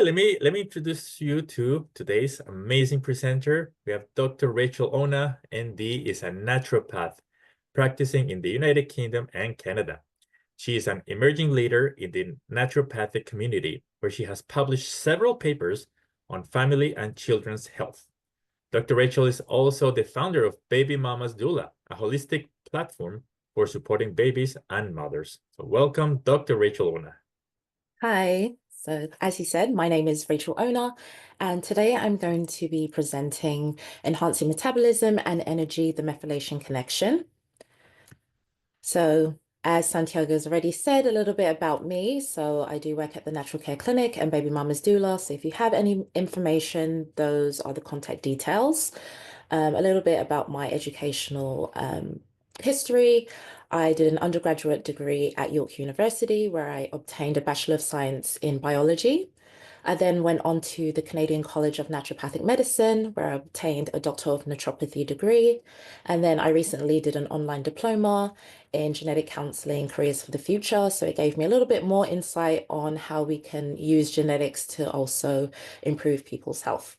let me introduce you to today's amazing presenter. We have Dr. Rachel Ona, ND, is a naturopath practicing in the United Kingdom and Canada. She is an emerging leader in the naturopathic community, where she has published several papers on family and children's health. Dr. Rachel is also the founder of Baby Mama's Doula, a holistic platform for supporting babies and mothers. So welcome, Dr. Rachel Ona. Hi, so as you said, my name is Rachel Ona, and today I'm going to be presenting Enhancing Metabolism and Energy, the Methylation Connection. So as Santiago has already said a little bit about me, so I do work at the Natural Care Clinic and Baby Mama's Doula. So if you have any information, those are the contact details. A little bit about my educational history. I did an undergraduate degree at York University, where I obtained a Bachelor of Science in Biology. I then went on to the Canadian College of Naturopathic Medicine, where I obtained a Doctor of Naturopathy degree. And then I recently did an online diploma in genetic counseling, careers for the future. So it gave me a little bit more insight on how we can use genetics to also improve people's health.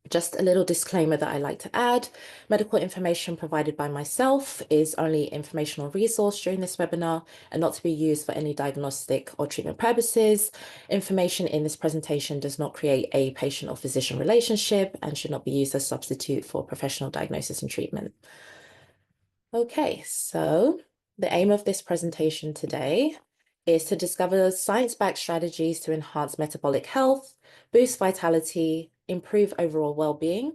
Just a little disclaimer that I like to add: medical information provided by myself is only informational resource during this webinar and not to be used for any diagnostic or treatment purposes. Information in this presentation does not create a patient or physician relationship and should not be used as substitute for professional diagnosis and treatment. Okay, so the aim of this presentation today is to discover science-backed strategies to enhance metabolic health, boost vitality, improve overall well-being,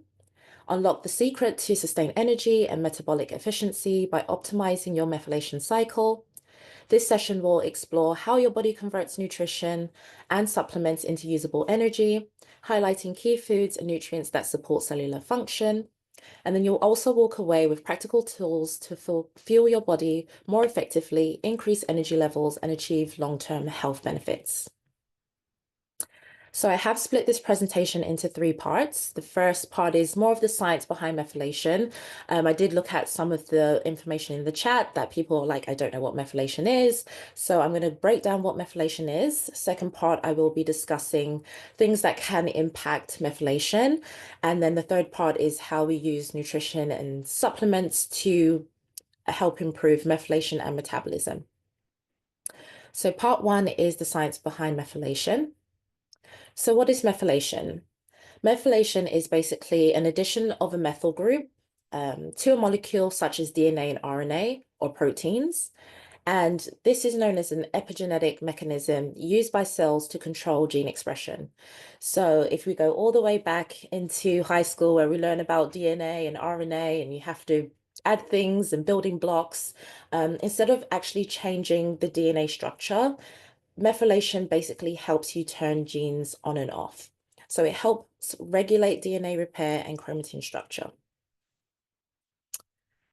unlock the secret to sustain energy and metabolic efficiency by optimizing your methylation cycle. This session will explore how your body converts nutrition and supplements into usable energy, highlighting key foods and nutrients that support cellular function. And then you'll also walk away with practical tools to fuel your body more effectively, increase energy levels, and achieve long-term health benefits. So I have split this presentation into 3 parts. The first part is more of the science behind methylation. I did look at some of the information in the chat that people are like, I don't know what methylation is. So I'm going to break down what methylation is. Second part, I will be discussing things that can impact methylation. And then the third part is how we use nutrition and supplements to help improve methylation and metabolism. So part 1 is the science behind methylation. So what is methylation? Methylation is basically an addition of a methyl group to a molecule such as DNA and RNA or proteins. And this is known as an epigenetic mechanism used by cells to control gene expression. So if we go all the way back into high school, where we learn about DNA and RNA and you have to add things and building blocks, instead of actually changing the DNA structure, methylation basically helps you turn genes on and off. So it helps regulate DNA repair and chromatin structure.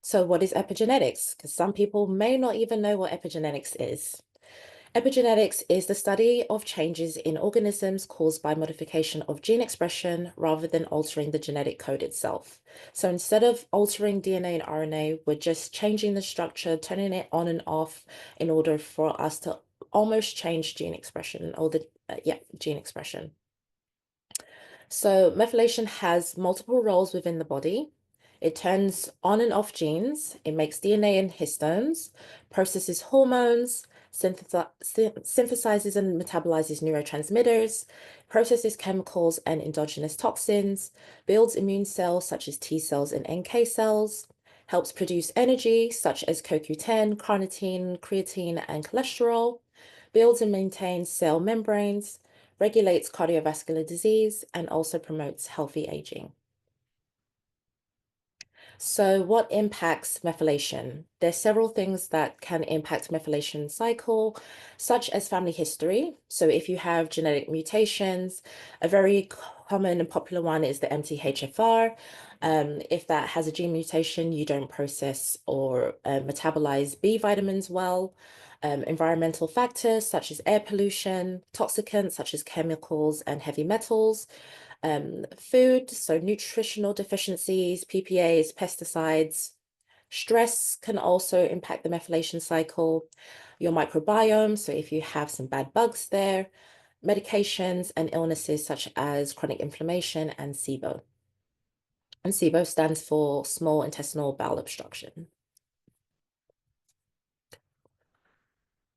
So what is epigenetics? Because some people may not even know what epigenetics is. Epigenetics is the study of changes in organisms caused by modification of gene expression rather than altering the genetic code itself. So instead of altering DNA and RNA, we're just changing the structure, turning it on and off in order for us to almost change gene expression or gene expression. So methylation has multiple roles within the body. It turns on and off genes, it makes DNA and histones, processes hormones, synthesizes and metabolizes neurotransmitters, processes chemicals and endogenous toxins, builds immune cells such as T cells and NK cells, helps produce energy such as CoQ10, carnitine, creatine, and cholesterol, builds and maintains cell membranes, regulates cardiovascular disease, and also promotes healthy aging. So what impacts methylation? There's several things that can impact methylation cycle, such as family history. So if you have genetic mutations, a very common and popular one is the MTHFR. If that has a gene mutation, you don't process or metabolize B vitamins well. Environmental factors such as air pollution, toxicants such as chemicals and heavy metals, food, so nutritional deficiencies, PPAs, pesticides. Stress can also impact the methylation cycle, your microbiome, so if you have some bad bugs there, medications, and illnesses such as chronic inflammation and SIBO. And SIBO stands for small intestinal bowel obstruction.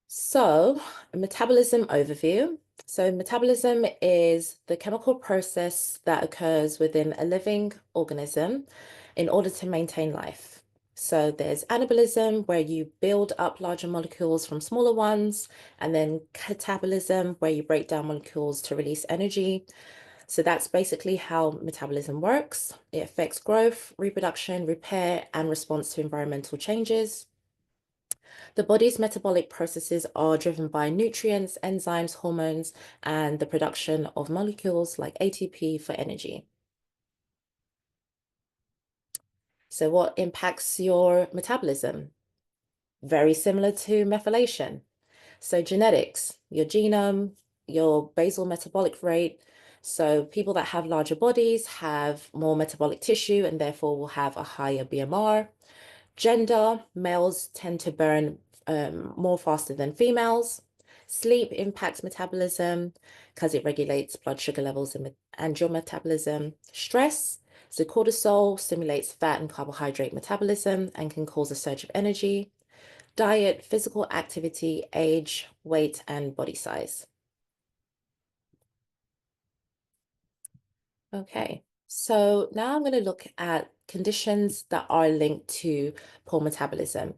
So, a metabolism overview. So, metabolism is the chemical process that occurs within a living organism in order to maintain life. So, there's anabolism, where you build up larger molecules from smaller ones, and then catabolism, where you break down molecules to release energy. So, that's basically how metabolism works. It affects growth, reproduction, repair, and response to environmental changes. The body's metabolic processes are driven by nutrients, enzymes, hormones, and the production of molecules like ATP for energy. So what impacts your metabolism? Very similar to methylation. So genetics, your genome, your basal metabolic rate. So people that have larger bodies have more metabolic tissue and therefore will have a higher BMR. Gender, males tend to burn more faster than females. Sleep impacts metabolism because it regulates blood sugar levels and your metabolism. Stress, so cortisol stimulates fat and carbohydrate metabolism and can cause a surge of energy. Diet, physical activity, age, weight, and body size. Okay, so now I'm going to look at conditions that are linked to poor metabolism.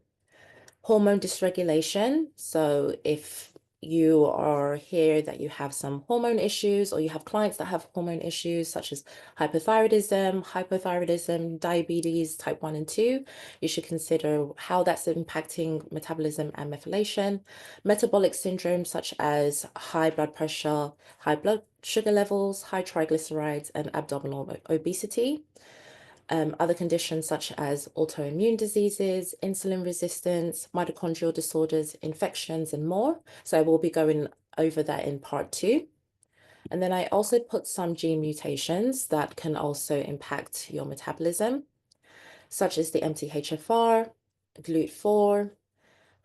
Hormone dysregulation. So if you are here that you have some hormone issues or you have clients that have hormone issues such as hypothyroidism, diabetes type 1 and 2, you should consider how that's impacting metabolism and methylation. Metabolic syndrome such as high blood pressure, high blood sugar levels, high triglycerides, and abdominal obesity. Other conditions such as autoimmune diseases, insulin resistance, mitochondrial disorders, infections, and more. So we'll be going over that in part 2. And then I also put some gene mutations that can also impact your metabolism, such as the MTHFR, GLUT4,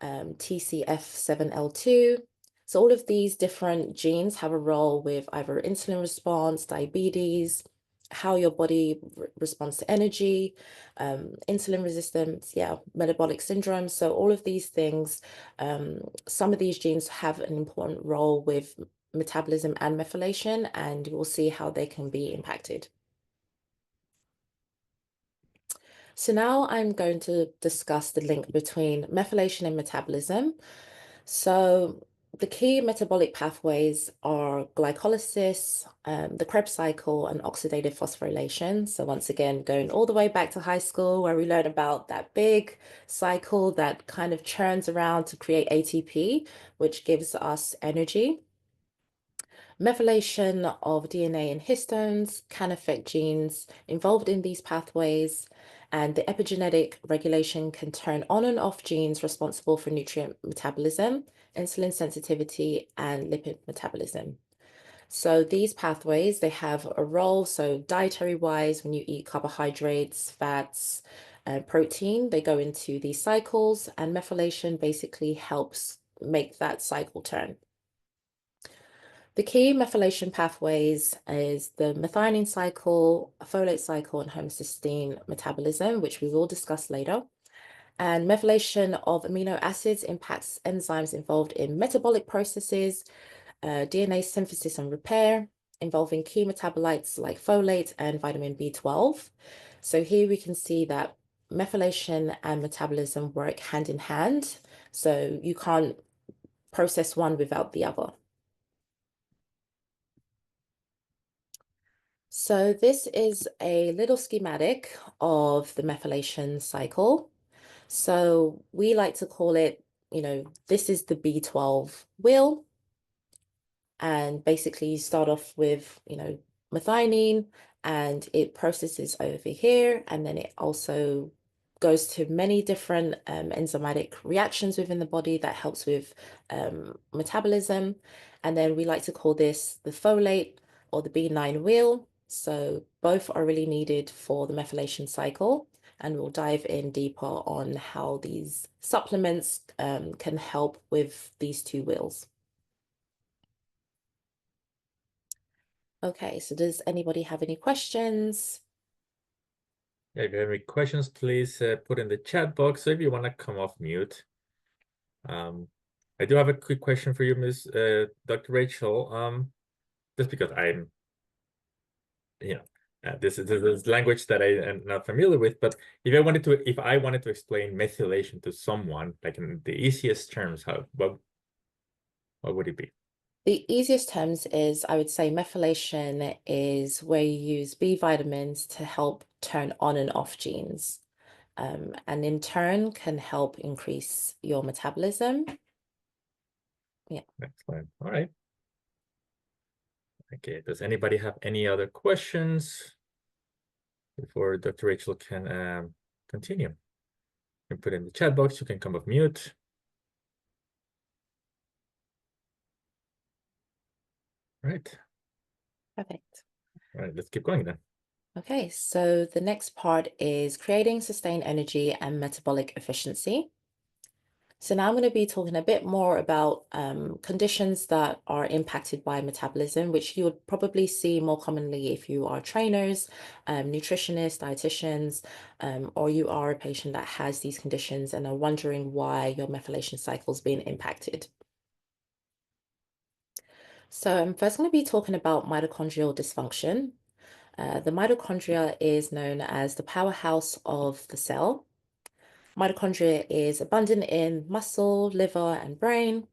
TCF7L2. So all of these different genes have a role with either insulin response, diabetes, how your body responds to energy, insulin resistance, metabolic syndrome. So all of these things, some of these genes have an important role with metabolism and methylation, and we'll see how they can be impacted. So now I'm going to discuss the link between methylation and metabolism. So the key metabolic pathways are glycolysis, the Krebs cycle, and oxidative phosphorylation. So once again, going all the way back to high school where we learn about that big cycle that kind of churns around to create ATP, which gives us energy. Methylation of DNA and histones can affect genes involved in these pathways, and the epigenetic regulation can turn on and off genes responsible for nutrient metabolism, insulin sensitivity, and lipid metabolism. So these pathways, they have a role. So dietary wise, when you eat carbohydrates, fats, protein, they go into these cycles, and methylation basically helps make that cycle turn. The key methylation pathways is the methionine cycle, folate cycle, and homocysteine metabolism, which we will discuss later. And methylation of amino acids impacts enzymes involved in metabolic processes, DNA synthesis and repair, involving key metabolites like folate and vitamin B12. So here we can see that methylation and metabolism work hand in hand. So you can't process one without the other. So this is a little schematic of the methylation cycle. So we like to call it, this is the B12 wheel. And basically you start off with, methionine, and it processes over here. And then it also goes to many different enzymatic reactions within the body that helps with metabolism. And then we like to call this the folate or the B9 wheel. So both are really needed for the methylation cycle. And we'll dive in deeper on how these supplements can help with these two wheels. Okay, so does anybody have any questions? Yeah, if you have any questions, please put in the chat box. So if you want to come off mute. I do have a quick question for you, Ms. Dr. Rachel. Just because I'm, you know, this is language that I am not familiar with, but if I wanted to explain methylation to someone, like in the easiest terms, what would it be? The easiest terms is, I would say, methylation is where you use B vitamins to help turn on and off genes, and in turn can help increase your metabolism. Yeah. Excellent. All right. Okay. Does anybody have any other questions before Dr. Rachel can continue? You can put in the chat box. You can come off mute. Right. Perfect. All right. Let's keep going then. Okay, so the next part is creating sustained energy and metabolic efficiency. So now I'm going to be talking a bit more about conditions that are impacted by metabolism, which you would probably see more commonly if you are trainers, nutritionists, dietitians, or you are a patient that has these conditions and are wondering why your methylation cycle is being impacted. So I'm first going to be talking about mitochondrial dysfunction. The mitochondria is known as the powerhouse of the cell. Mitochondria is abundant in muscle, liver, and brain.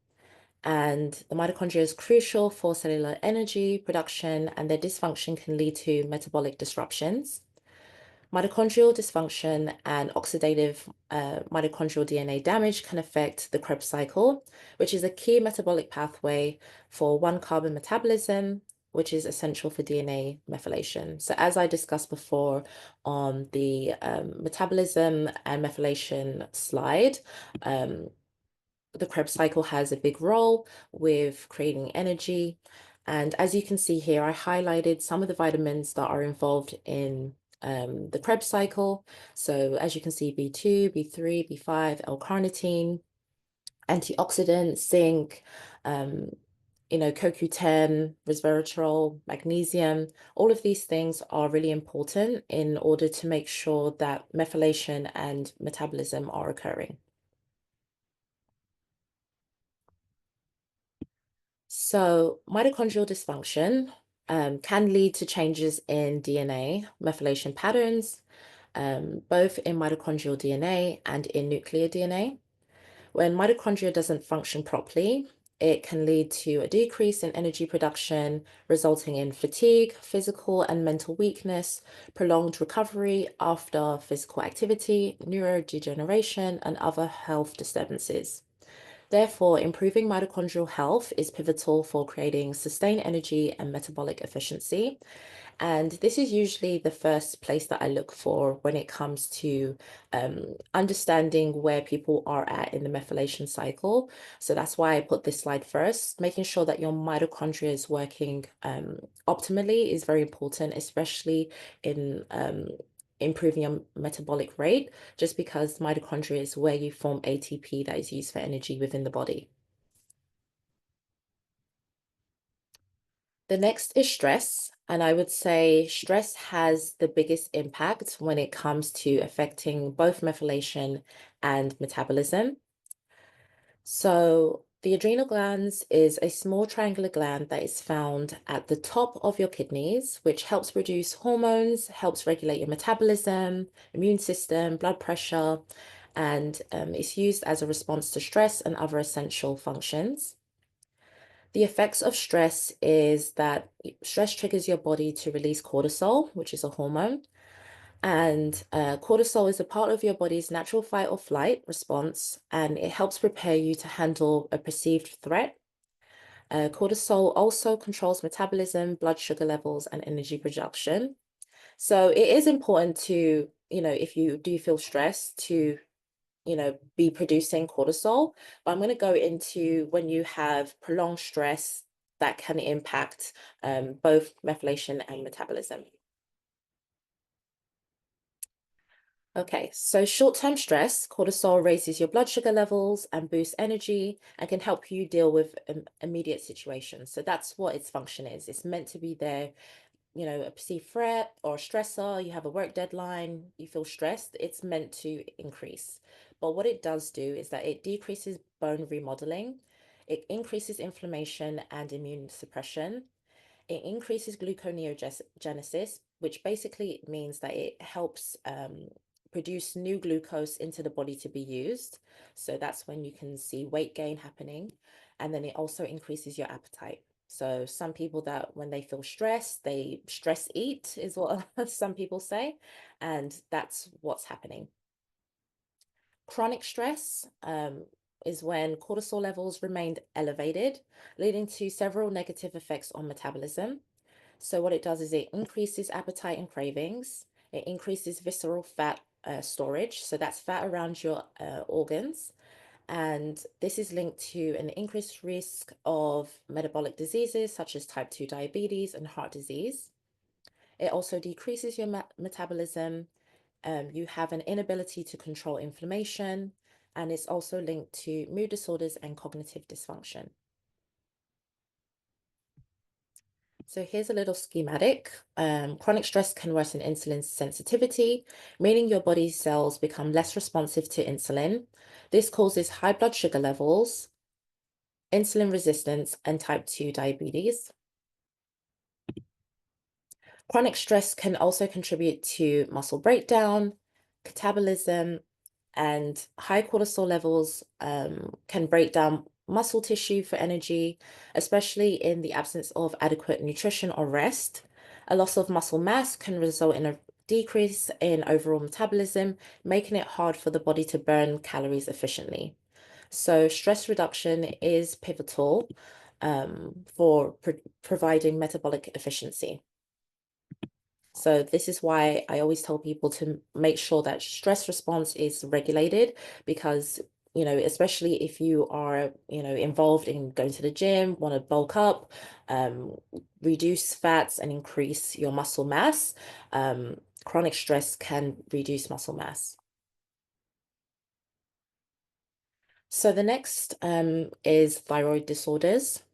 And the mitochondria is crucial for cellular energy production, and their dysfunction can lead to metabolic disruptions. Mitochondrial dysfunction and oxidative mitochondrial DNA damage can affect the Krebs cycle, which is a key metabolic pathway for one-carbon metabolism, which is essential for DNA methylation. So as I discussed before on the metabolism and methylation slide, the Krebs cycle has a big role with creating energy. And as you can see here, I highlighted some of the vitamins that are involved in the Krebs cycle. So as you can see, B2, B3, B5, L-carnitine, antioxidants, zinc, CoQ10, resveratrol, magnesium, all of these things are really important in order to make sure that methylation and metabolism are occurring. So mitochondrial dysfunction can lead to changes in DNA methylation patterns, both in mitochondrial DNA and in nuclear DNA. When mitochondria doesn't function properly, it can lead to a decrease in energy production, resulting in fatigue, physical and mental weakness, prolonged recovery after physical activity, neurodegeneration, and other health disturbances. Therefore, improving mitochondrial health is pivotal for creating sustained energy and metabolic efficiency. And this is usually the first place that I look for when it comes to understanding where people are at in the methylation cycle. So that's why I put this slide first. Making sure that your mitochondria is working optimally is very important, especially in improving your metabolic rate, just because mitochondria is where you form ATP that is used for energy within the body. The next is stress. And I would say stress has the biggest impact when it comes to affecting both methylation and metabolism. So the adrenal glands is a small triangular gland that is found at the top of your kidneys, which helps produce hormones, helps regulate your metabolism, immune system, blood pressure, and it's used as a response to stress and other essential functions. The effects of stress is that stress triggers your body to release cortisol, which is a hormone. And cortisol is a part of your body's natural fight or flight response, and it helps prepare you to handle a perceived threat. Cortisol also controls metabolism, blood sugar levels, and energy production. So it is important to, if you do feel stressed, to be producing cortisol. But I'm going to go into when you have prolonged stress that can impact both methylation and metabolism. Okay, so short-term stress, cortisol raises your blood sugar levels and boosts energy and can help you deal with immediate situations. So that's what its function is. It's meant to be there, a perceived threat or a stressor, you have a work deadline, you feel stressed, it's meant to increase. But what it does do is that it decreases bone remodeling, it increases inflammation and immune suppression, it increases gluconeogenesis, which basically means that it helps produce new glucose into the body to be used. So that's when you can see weight gain happening. And then it also increases your appetite. So some people that when they feel stressed, they stress eat is what some people say. And that's what's happening. Chronic stress is when cortisol levels remained elevated, leading to several negative effects on metabolism. So what it does is it increases appetite and cravings. It increases visceral fat storage. So that's fat around your organs. And this is linked to an increased risk of metabolic diseases such as type 2 diabetes and heart disease. It also decreases your metabolism. You have an inability to control inflammation, and it's also linked to mood disorders and cognitive dysfunction. So here's a little schematic. Chronic stress can worsen insulin sensitivity, meaning your body's cells become less responsive to insulin. This causes high blood sugar levels, insulin resistance, and type 2 diabetes. Chronic stress can also contribute to muscle breakdown, catabolism, and high cortisol levels can break down muscle tissue for energy, especially in the absence of adequate nutrition or rest. A loss of muscle mass can result in a decrease in overall metabolism, making it hard for the body to burn calories efficiently. So, stress reduction is pivotal for providing metabolic efficiency. So this is why I always tell people to make sure that stress response is regulated because, especially if you are, involved in going to the gym, want to bulk up, um, reduce fats and increase your muscle mass, chronic stress can reduce muscle mass. So the next is thyroid disorders.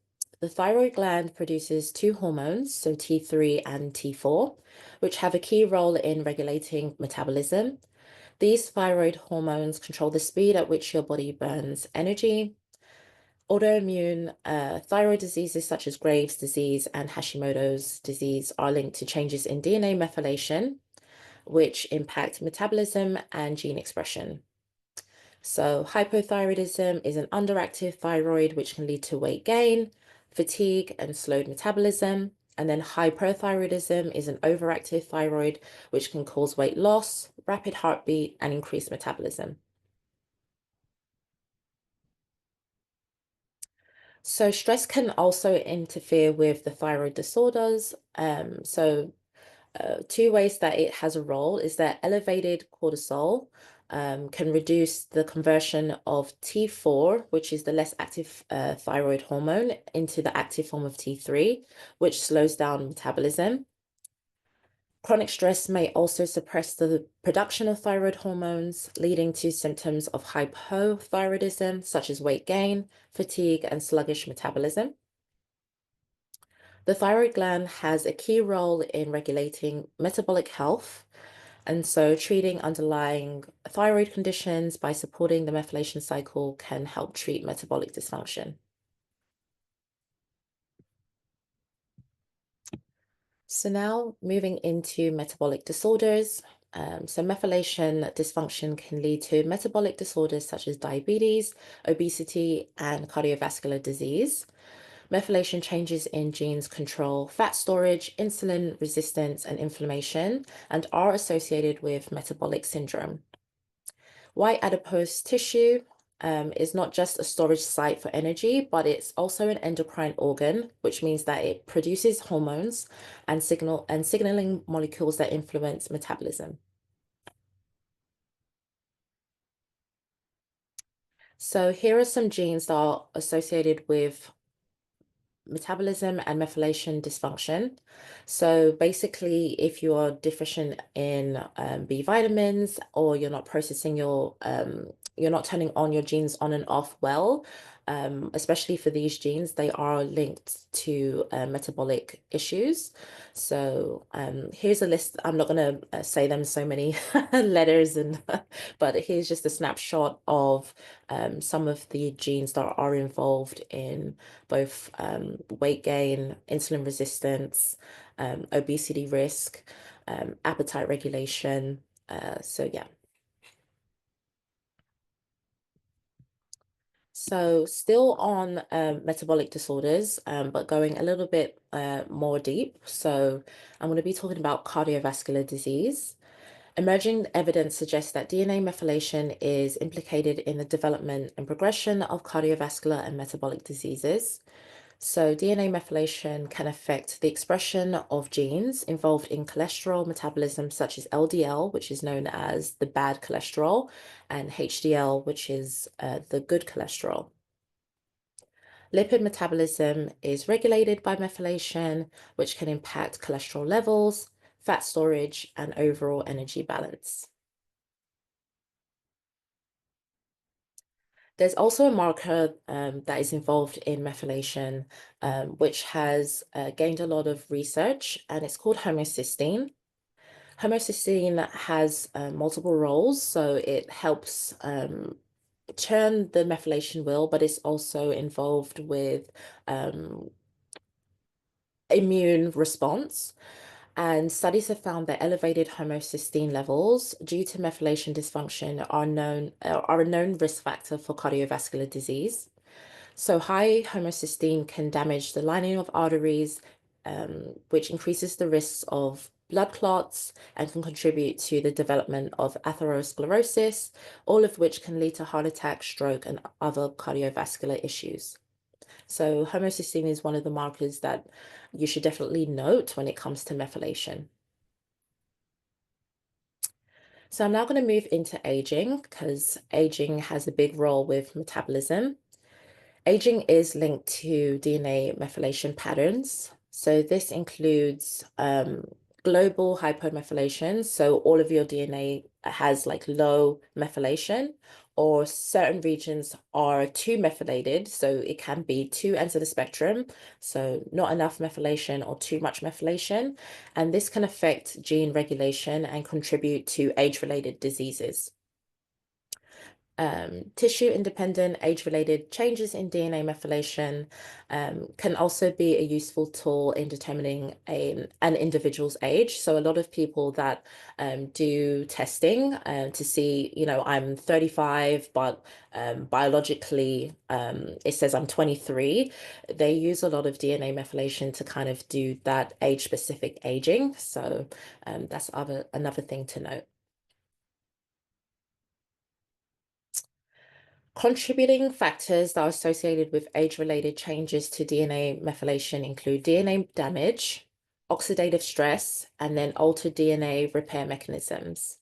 The thyroid gland produces two hormones, so T3 and T4, which have a key role in regulating metabolism. These thyroid hormones control the speed at which your body burns energy. Autoimmune thyroid diseases such as Graves' disease and Hashimoto's disease are linked to changes in DNA methylation, which impact metabolism and gene expression. So hypothyroidism is an underactive thyroid, which can lead to weight gain, fatigue, and slowed metabolism. And then hyperthyroidism is an overactive thyroid, which can cause weight loss, rapid heartbeat, and increased metabolism. So stress can also interfere with the thyroid disorders. Two ways that it has a role is that elevated cortisol can reduce the conversion of T4, which is the less active thyroid hormone, into the active form of T3, which slows down metabolism. Chronic stress may also suppress the production of thyroid hormones, leading to symptoms of hypothyroidism, such as weight gain, fatigue, and sluggish metabolism. The thyroid gland has a key role in regulating metabolic health, and so treating underlying thyroid conditions by supporting the methylation cycle can help treat metabolic dysfunction. So now moving into metabolic disorders. So methylation dysfunction can lead to metabolic disorders such as diabetes, obesity, and cardiovascular disease. Methylation changes in genes control fat storage, insulin resistance, and inflammation, and are associated with metabolic syndrome. White adipose tissue is not just a storage site for energy, but it's also an endocrine organ, which means that it produces hormones and signaling molecules that influence metabolism. So here are some genes that are associated with metabolism and methylation dysfunction. So basically, if you are deficient in B vitamins, or you're not processing you're not turning on your genes on and off well, especially for these genes, they are linked to metabolic issues. So here's a list. I'm not going to say them so many letters, but here's just a snapshot of some of the genes that are involved in both weight gain, insulin resistance, obesity risk, appetite regulation. So yeah. So still on metabolic disorders, but going a little bit more deep. So I'm going to be talking about cardiovascular disease. Emerging evidence suggests that DNA methylation is implicated in the development and progression of cardiovascular and metabolic diseases. So DNA methylation can affect the expression of genes involved in cholesterol metabolism, such as LDL, which is known as the bad cholesterol, and HDL, which is the good cholesterol. Lipid metabolism is regulated by methylation, which can impact cholesterol levels, fat storage, and overall energy balance. There's also a marker that is involved in methylation, which has gained a lot of research, and it's called homocysteine. Homocysteine has multiple roles, so it helps turn the methylation wheel, but it's also involved with immune response. And studies have found that elevated homocysteine levels due to methylation dysfunction are a known risk factor for cardiovascular disease. So high homocysteine can damage the lining of arteries, which increases the risks of blood clots and can contribute to the development of atherosclerosis, all of which can lead to heart attack, stroke, and other cardiovascular issues. So homocysteine is one of the markers that you should definitely note when it comes to methylation. So I'm now going to move into aging, because aging has a big role with metabolism. Aging is linked to DNA methylation patterns. So this includes global hypomethylation. So all of your DNA has like low methylation, or certain regions are too methylated. So it can be two ends of the spectrum. So not enough methylation or too much methylation. And this can affect gene regulation and contribute to age-related diseases. Tissue-independent age-related changes in DNA methylation can also be a useful tool in determining an individual's age. So a lot of people that do testing to see, I'm 35, but biologically it says I'm 23, they use a lot of DNA methylation to kind of do that age-specific aging. So that's another thing to note. Contributing factors that are associated with age-related changes to DNA methylation include DNA damage, oxidative stress, and then altered DNA repair mechanisms.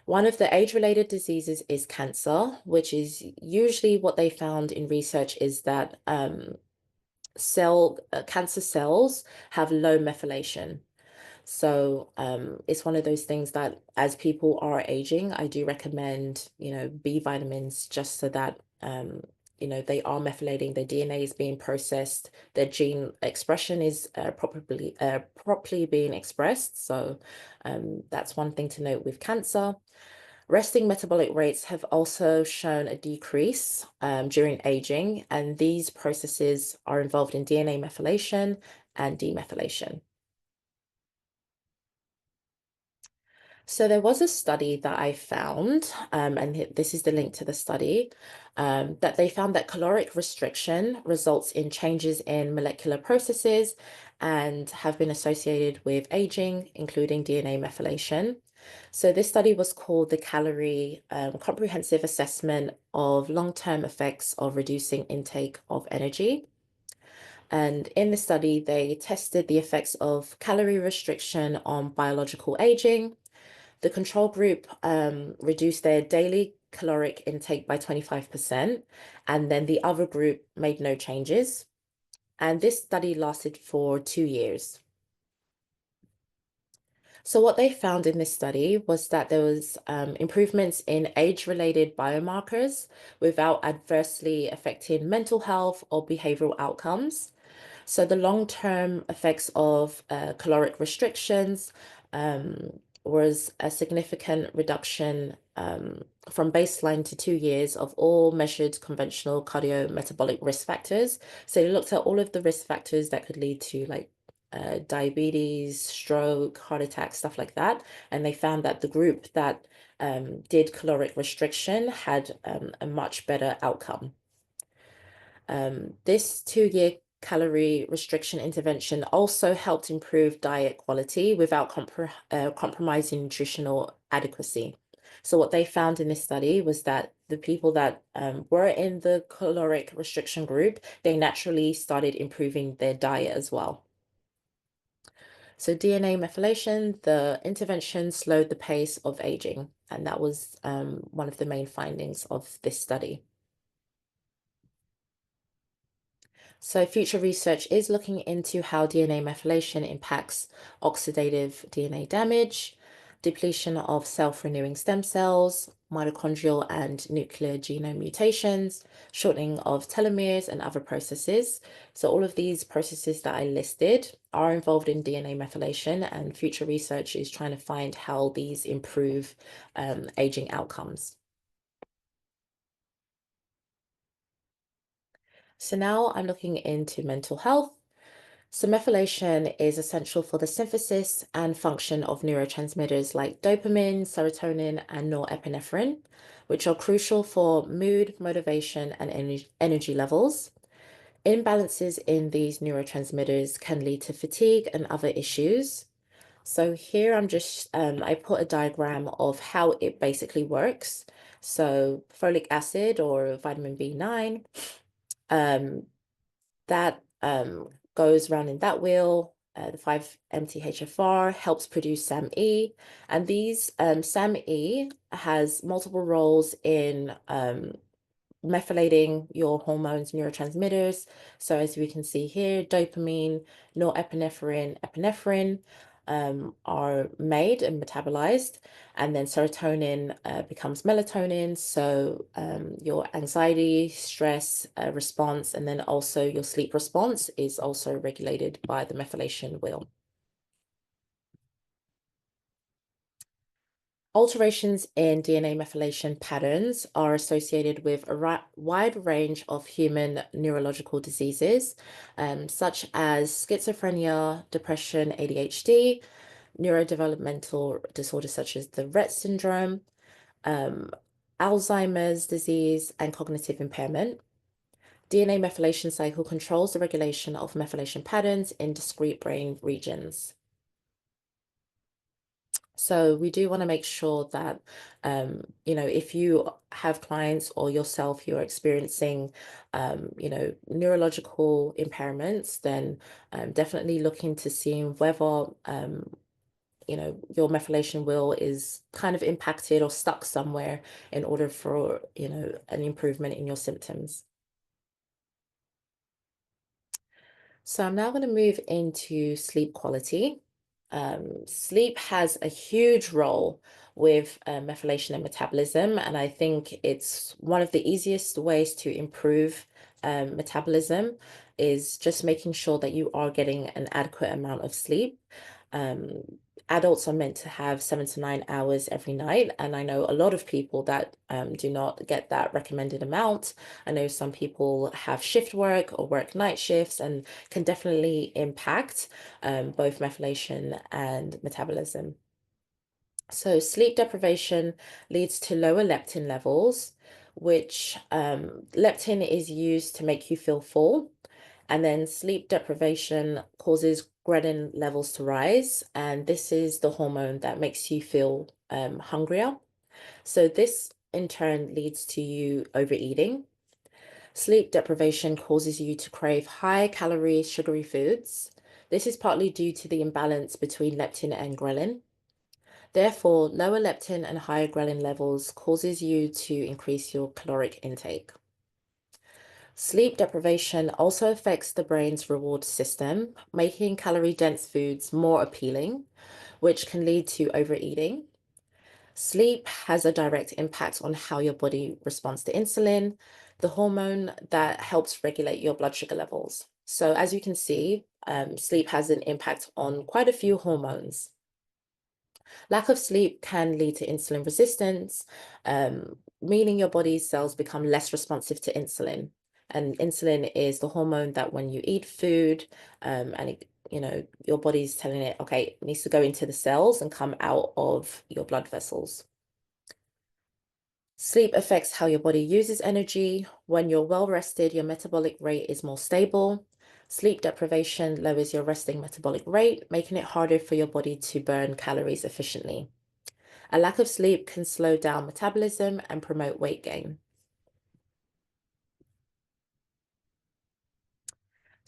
One of the age-related diseases is cancer, which is usually what they found in research is that cancer cells have low methylation. So it's one of those things that as people are aging, I do recommend, B vitamins, just so that, they are methylating, their DNA is being processed, their gene expression is properly being expressed. So that's one thing to note with cancer. Resting metabolic rates have also shown a decrease during aging, and these processes are involved in DNA methylation and demethylation. So there was a study that I found, and this is the link to the study, that they found that caloric restriction results in changes in molecular processes and have been associated with aging, including DNA methylation. So this study was called the Calorie Comprehensive Assessment of Long-Term Effects of Reducing Intake of Energy. And in the study, they tested the effects of calorie restriction on biological aging. The control group reduced their daily caloric intake by 25%, and then the other group made no changes. And this study lasted for 2 years. So what they found in this study was that there was improvements in age-related biomarkers without adversely affecting mental health or behavioral outcomes. So the long-term effects of caloric restrictions was a significant reduction from baseline to 2 years of all measured conventional cardiometabolic risk factors. So they looked at all of the risk factors that could lead to like diabetes, stroke, heart attack, stuff like that. And they found that the group that did caloric restriction had a much better outcome. This 2-year calorie restriction intervention also helped improve diet quality without compromising nutritional adequacy. So what they found in this study was that the people that were in the caloric restriction group, they naturally started improving their diet as well. So DNA methylation, the intervention slowed the pace of aging, and that was one of the main findings of this study. So future research is looking into how DNA methylation impacts oxidative DNA damage, depletion of self-renewing stem cells, mitochondrial and nuclear genome mutations, shortening of telomeres, and other processes. So all of these processes that I listed are involved in DNA methylation, and future research is trying to find how these improve aging outcomes. So now I'm looking into mental health. So methylation is essential for the synthesis and function of neurotransmitters like dopamine, serotonin, and norepinephrine, which are crucial for mood, motivation, and energy levels. Imbalances in these neurotransmitters can lead to fatigue and other issues. So here I put a diagram of how it basically works. So folic acid or vitamin B9, um, that goes around in that wheel. The 5-MTHFR helps produce SAMe, and these SAMe has multiple roles in methylating your hormones, neurotransmitters. So as we can see here, dopamine, norepinephrine, epinephrine are made and metabolized, and then serotonin becomes melatonin. So your anxiety, stress response, and then also your sleep response is also regulated by the methylation wheel. Alterations in DNA methylation patterns are associated with a wide range of human neurological diseases, such as schizophrenia, depression, ADHD, neurodevelopmental disorders such as the Rett syndrome, um, Alzheimer's disease, and cognitive impairment. DNA methylation cycle controls the regulation of methylation patterns in discrete brain regions. So we do want to make sure that, if you have clients or yourself, you're experiencing, neurological impairments, then definitely look into seeing whether, your methylation wheel is kind of impacted or stuck somewhere in order for, an improvement in your symptoms. So I'm now going to move into sleep quality. Sleep has a huge role with methylation and metabolism, and I think it's one of the easiest ways to improve metabolism is just making sure that you are getting an adequate amount of sleep. Um, Adults are meant to have 7 to 9 hours every night, and I know a lot of people that do not get that recommended amount. I know some people have shift work or work night shifts and can definitely impact both methylation and metabolism. So sleep deprivation leads to lower leptin levels, which leptin is used to make you feel full. And then sleep deprivation causes ghrelin levels to rise, and this is the hormone that makes you feel hungrier. So this in turn leads to you overeating. Sleep deprivation causes you to crave high-calorie, sugary foods. This is partly due to the imbalance between leptin and ghrelin. Therefore, lower leptin and higher ghrelin levels causes you to increase your caloric intake. Sleep deprivation also affects the brain's reward system, making calorie-dense foods more appealing, which can lead to overeating. Sleep has a direct impact on how your body responds to insulin, the hormone that helps regulate your blood sugar levels. So as you can see, sleep has an impact on quite a few hormones. Lack of sleep can lead to insulin resistance, meaning your body's cells become less responsive to insulin. And insulin is the hormone that when you eat food, and it, your body's telling it, okay, it needs to go into the cells and come out of your blood vessels. Sleep affects how your body uses energy. When you're well rested, your metabolic rate is more stable. Sleep deprivation lowers your resting metabolic rate, making it harder for your body to burn calories efficiently. A lack of sleep can slow down metabolism and promote weight gain.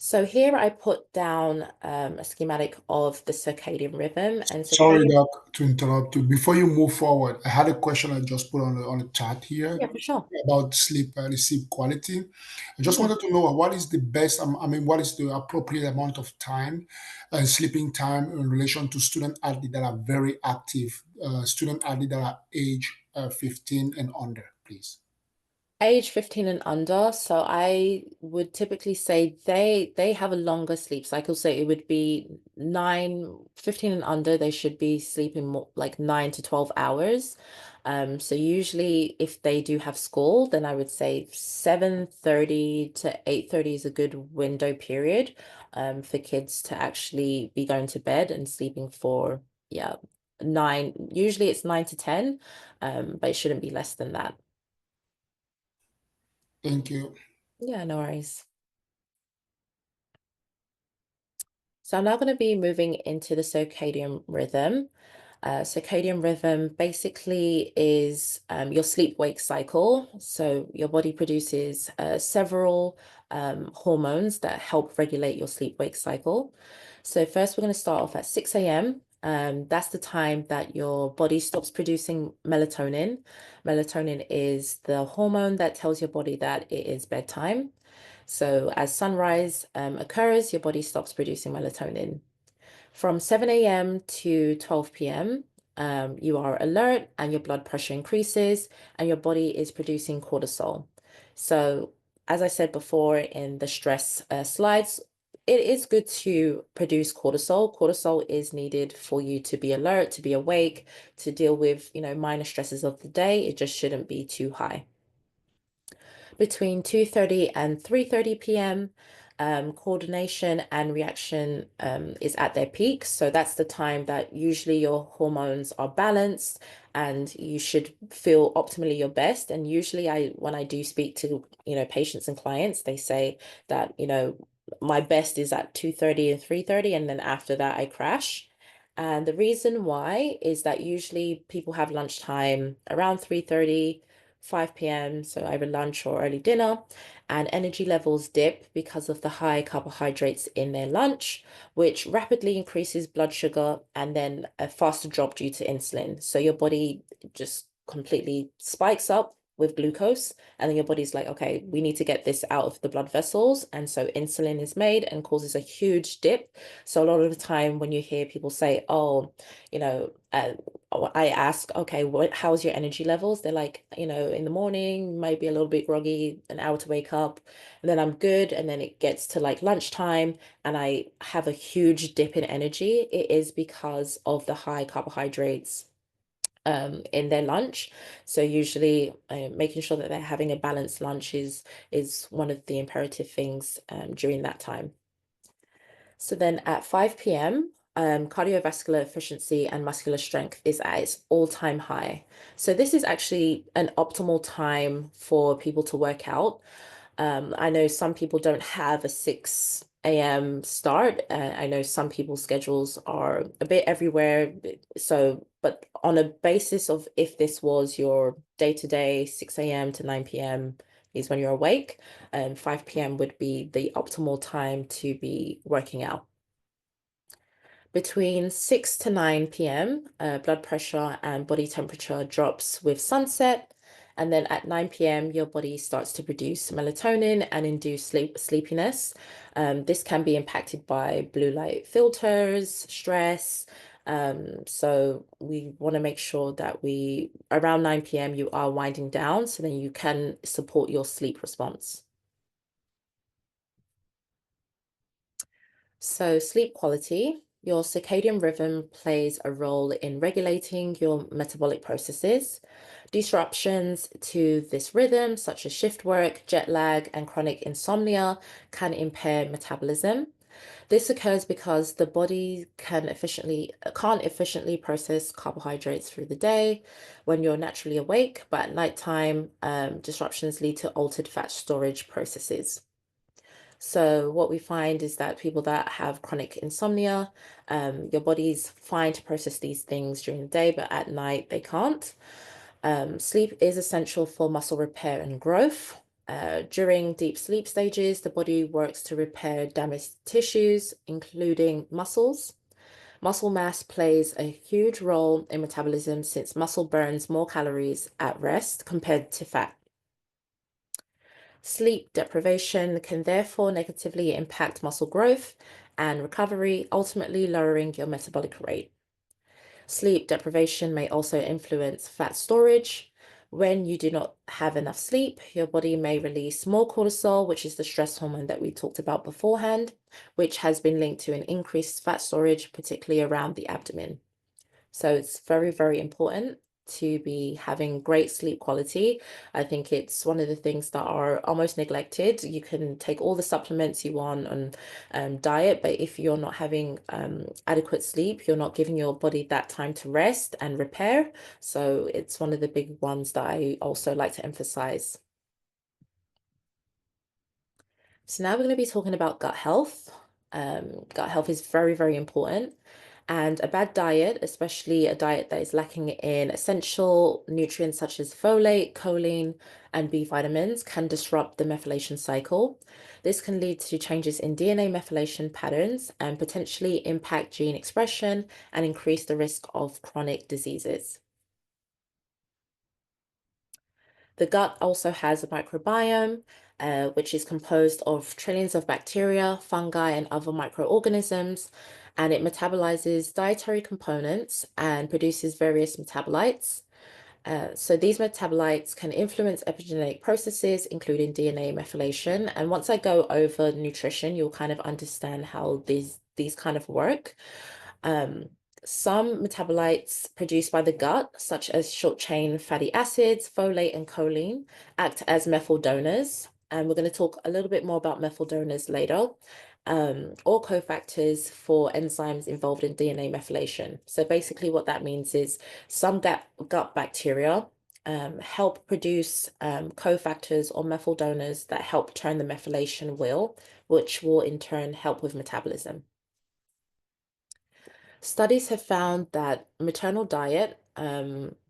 So here I put down a schematic of the circadian rhythm and Sorry, circadian. Doc, to interrupt you. Before you move forward, I had a question I just put on the chat here Yeah, for sure. about sleep, the sleep quality. I just Yeah. wanted to know what is the best, I mean, what is the appropriate amount of time, sleeping time in relation to student athletes that are very active, student athletes that are age 15 and under, please. Age 15 and under. So I would typically say they have a longer sleep cycle. So it would be 15 and under, they should be sleeping more like 9 to 12 hours. So usually if they do have school, then I would say 7:30 to 8:30 is a good window period for kids to actually be going to bed and sleeping for, yeah, nine. Usually it's 9 to 10, but it shouldn't be less than that. Thank you. Yeah, no worries. So I'm now going to be moving into the circadian rhythm. Circadian rhythm basically is your sleep-wake cycle. So your body produces several hormones that help regulate your sleep-wake cycle. So first we're going to start off at 6 a.m. That's the time that your body stops producing melatonin. Melatonin is the hormone that tells your body that it is bedtime. So as sunrise occurs, your body stops producing melatonin. From 7 a.m. to 12 p.m., you are alert and your blood pressure increases and your body is producing cortisol. So as I said before in the stress slides, it is good to produce cortisol. Cortisol is needed for you to be alert, to be awake, to deal with, minor stresses of the day. It just shouldn't be too high. Between 2:30 and 3:30 p.m., coordination and reaction is at their peak. So that's the time that usually your hormones are balanced and you should feel optimally your best. And usually when I do speak to, patients and clients, they say that, my best is at 2:30 and 3:30, and then after that I crash. And the reason why is that usually people have lunchtime around 3:30, 5 p.m., so either lunch or early dinner, and energy levels dip because of the high carbohydrates in their lunch, which rapidly increases blood sugar and then a faster drop due to insulin. So your body just completely spikes up with glucose, and then your body's like, okay, we need to get this out of the blood vessels. And so insulin is made and causes a huge dip. So a lot of the time when you hear people say, oh, I ask, okay, how's your energy levels? They're like, in the morning, might be a little bit groggy, an hour to wake up, and then I'm good. And then it gets to like lunchtime and I have a huge dip in energy. It is because of the high carbohydrates in their lunch. So usually making sure that they're having a balanced lunch is one of the imperative things during that time. So then at 5 p.m., cardiovascular efficiency and muscular strength is at its all-time high. So this is actually an optimal time for people to work out. I know some people don't have a 6 a.m. start. I know some people's schedules are a bit everywhere. So, but on a basis of if this was your day-to-day, 6 a.m. to 9 p.m. is when you're awake, 5 p.m. would be the optimal time to be working out. Between 6 to 9 p.m., blood pressure and body temperature drops with sunset. And then at 9 p.m., your body starts to produce melatonin and induce sleepiness. This can be impacted by blue light filters, stress. So we want to make sure that around 9 p.m. you are winding down so then you can support your sleep response. So sleep quality, your circadian rhythm plays a role in regulating your metabolic processes. Disruptions to this rhythm, such as shift work, jet lag, and chronic insomnia, can impair metabolism. This occurs because the body can't efficiently process carbohydrates through the day when you're naturally awake, but at nighttime, disruptions lead to altered fat storage processes. So what we find is that people that have chronic insomnia, your body's fine to process these things during the day, but at night they can't. Sleep is essential for muscle repair and growth. During deep sleep stages, the body works to repair damaged tissues, including muscles. Muscle mass plays a huge role in metabolism since muscle burns more calories at rest compared to fat. Sleep deprivation can therefore negatively impact muscle growth and recovery, ultimately lowering your metabolic rate. Sleep deprivation may also influence fat storage. When you do not have enough sleep, your body may release more cortisol, which is the stress hormone that we talked about beforehand, which has been linked to an increased fat storage, particularly around the abdomen. So it's very, very important to be having great sleep quality. I think it's one of the things that are almost neglected. You can take all the supplements you want on diet, but if you're not having adequate sleep, you're not giving your body that time to rest and repair. So it's one of the big ones that I also like to emphasize. So now we're going to be talking about gut health. Gut health is very, very important. And a bad diet, especially a diet that is lacking in essential nutrients such as folate, choline, and B vitamins, can disrupt the methylation cycle. This can lead to changes in DNA methylation patterns and potentially impact gene expression and increase the risk of chronic diseases. The gut also has a microbiome, which is composed of trillions of bacteria, fungi, and other microorganisms, and it metabolizes dietary components and produces various metabolites. So these metabolites can influence epigenetic processes, including DNA methylation. And once I go over nutrition, you'll kind of understand how these kind of work. Some metabolites produced by the gut, such as short-chain fatty acids, folate, and choline, act as methyl donors. And we're going to talk a little bit more about methyl donors later, or cofactors for enzymes involved in DNA methylation. So basically what that means is some gut bacteria help produce cofactors or methyl donors that help turn the methylation wheel, which will in turn help with metabolism. Studies have found that maternal diet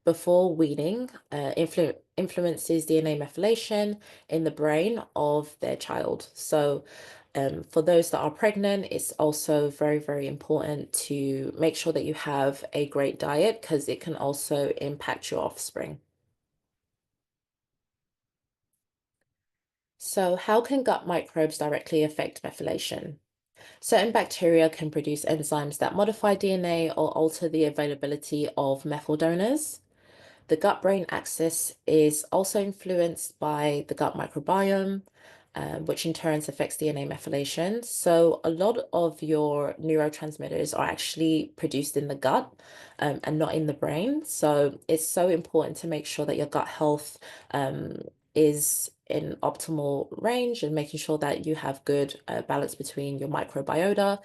before weaning influences DNA methylation in the brain of their child. So for those that are pregnant, it's also very, very important to make sure that you have a great diet because it can also impact your offspring. So how can gut microbes directly affect methylation? Certain bacteria can produce enzymes that modify DNA or alter the availability of methyl donors. The gut-brain axis is also influenced by the gut microbiome, which in turn affects DNA methylation. So a lot of your neurotransmitters are actually produced in the gut and not in the brain. So it's so important to make sure that your gut health is in optimal range and making sure that you have good balance between your microbiota.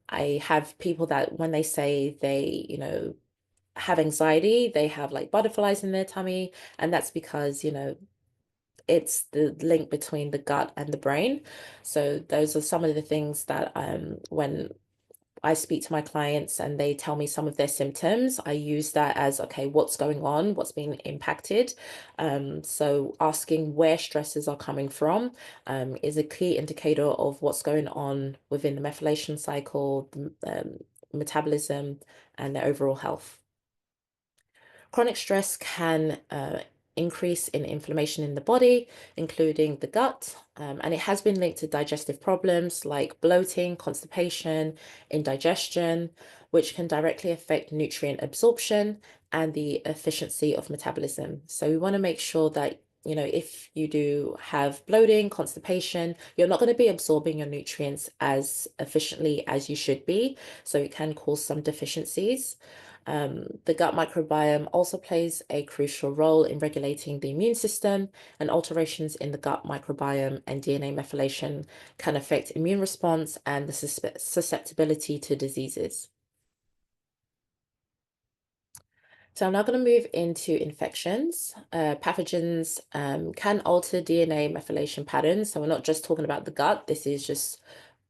I have people that when they say they, have anxiety, they have like butterflies in their tummy, and that's because, it's the link between the gut and the brain. So those are some of the things that when I speak to my clients and they tell me some of their symptoms, I use that as, okay, what's going on? What's being impacted? So asking where stresses are coming from is a key indicator of what's going on within the methylation cycle, the metabolism, and the overall health. Chronic stress can increase in inflammation in the body, including the gut, and it has been linked to digestive problems like bloating, constipation, indigestion, which can directly affect nutrient absorption and the efficiency of metabolism. So we want to make sure that, you know, if you do have bloating, constipation, you're not going to be absorbing your nutrients as efficiently as you should be. So it can cause some deficiencies. The gut microbiome also plays a crucial role in regulating the immune system, and alterations in the gut microbiome and DNA methylation can affect immune response and the susceptibility to diseases. So I'm now going to move into infections. Pathogens can alter DNA methylation patterns. So we're not just talking about the gut. This is just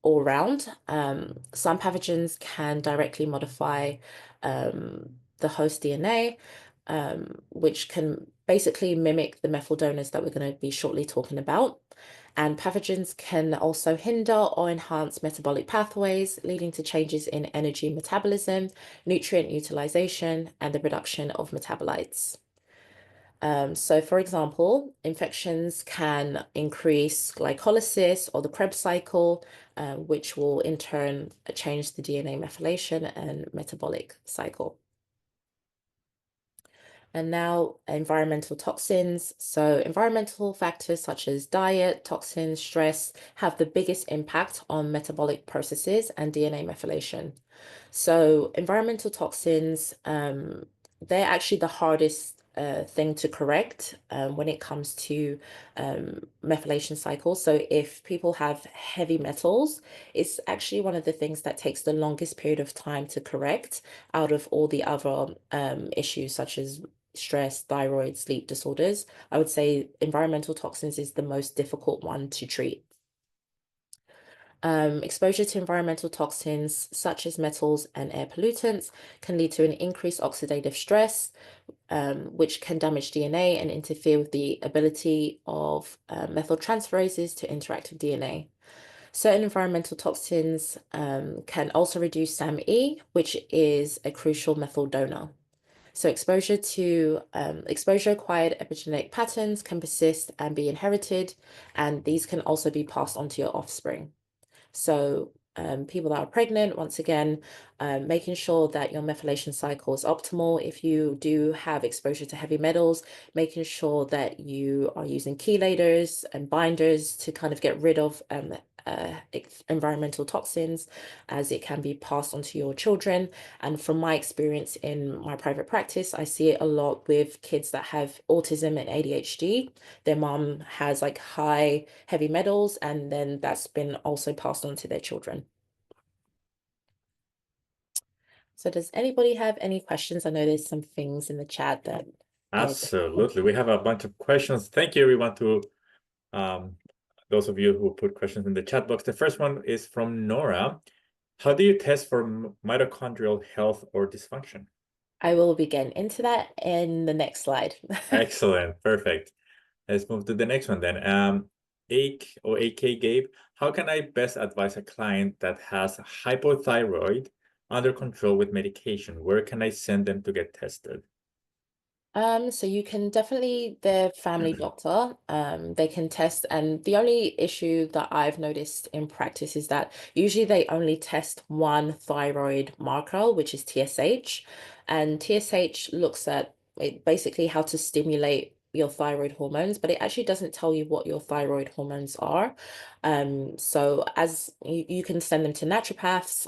all round. Some pathogens can directly modify the host DNA, which can basically mimic the methyl donors that we're going to be shortly talking about. And pathogens can also hinder or enhance metabolic pathways, leading to changes in energy metabolism, nutrient utilization, and the production of metabolites. So for example, infections can increase glycolysis or the Krebs cycle, which will in turn change the DNA methylation and metabolic cycle. And now environmental toxins. So environmental factors such as diet, toxins, stress have the biggest impact on metabolic processes and DNA methylation. So environmental toxins, they're actually the hardest thing to correct when it comes to methylation cycles. So if people have heavy metals, it's actually one of the things that takes the longest period of time to correct out of all the other issues such as stress, thyroid, sleep disorders. I would say environmental toxins is the most difficult one to treat. Exposure to environmental toxins such as metals and air pollutants can lead to an increased oxidative stress, which can damage DNA and interfere with the ability of methyltransferases to interact with DNA. Certain environmental toxins can also reduce SAMe, which is a crucial methyl donor. So exposure acquired epigenetic patterns can persist and be inherited, and these can also be passed on to your offspring. So people that are pregnant, once again, making sure that your methylation cycle is optimal. If you do have exposure to heavy metals, making sure that you are using chelators and binders to kind of get rid of environmental toxins, as it can be passed on to your children. And from my experience in my private practice, I see it a lot with kids that have autism and ADHD. Their mom has like high heavy metals, and then that's been also passed on to their children. So does anybody have any questions? I know there's some things in the chat that Absolutely. We have a bunch of questions. Thank you, everyone, to those of you who put questions in the chat box. The first one is from Nora. How do you test for mitochondrial health or dysfunction? I will be getting into that in the next slide. Excellent. Perfect. Let's move to the next one then. AK Gabe, how can I best advise a client that has hypothyroid under control with medication? Where can I send them to get tested? So you can definitely, their family doctor, they can test. And the only issue that I've noticed in practice is that usually they only test one thyroid marker, which is TSH. And TSH looks at basically how to stimulate your thyroid hormones, but it actually doesn't tell you what your thyroid hormones are. So as you can send them to naturopaths,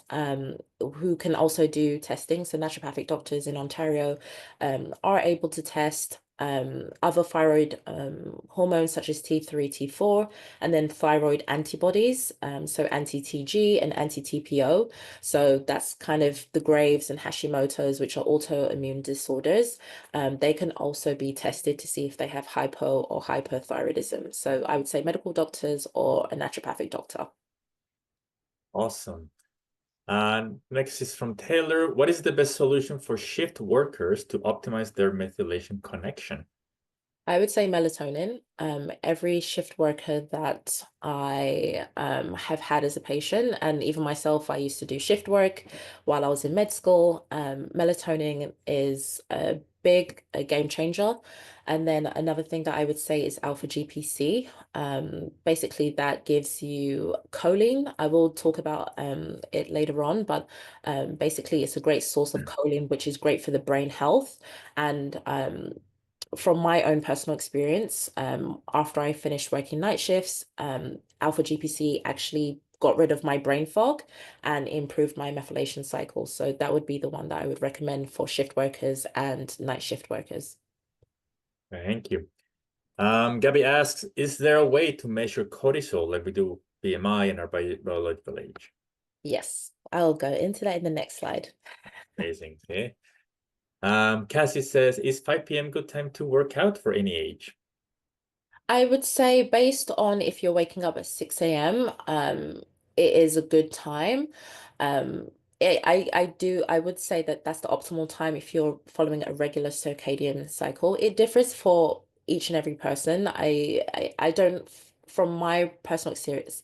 who can also do testing. So naturopathic doctors in Ontario are able to test other thyroid hormones such as T3, T4, and then thyroid antibodies, so anti-TG and anti-TPO. So that's kind of the Graves and Hashimoto's, which are autoimmune disorders. They can also be tested to see if they have hypo or hyperthyroidism. So I would say medical doctors or a naturopathic doctor. Awesome. And next is from Taylor. What is the best solution for shift workers to optimize their methylation connection? I would say melatonin. Every shift worker that I have had as a patient, and even myself, I used to do shift work while I was in med school. Melatonin is a game changer. And then another thing that I would say is alpha GPC. Basically, that gives you choline. I will talk about it later on, but basically, it's a great source of choline, which is great for the brain health. And from my own personal experience, after I finished working night shifts, alpha GPC actually got rid of my brain fog and improved my methylation cycle. So that would be the one that I would recommend for shift workers and night shift workers. Thank you. Gabby asks, is there a way to measure cortisol like we do BMI and our biological age? Yes, I'll go into that in the next slide. Amazing. Okay. Cassie says, is 5 p.m. good time to work out for any age? I would say based on if you're waking up at 6 a.m., it is a good time. Um, I would say that that's the optimal time if you're following a regular circadian cycle. It differs for each and every person. I don't, from my personal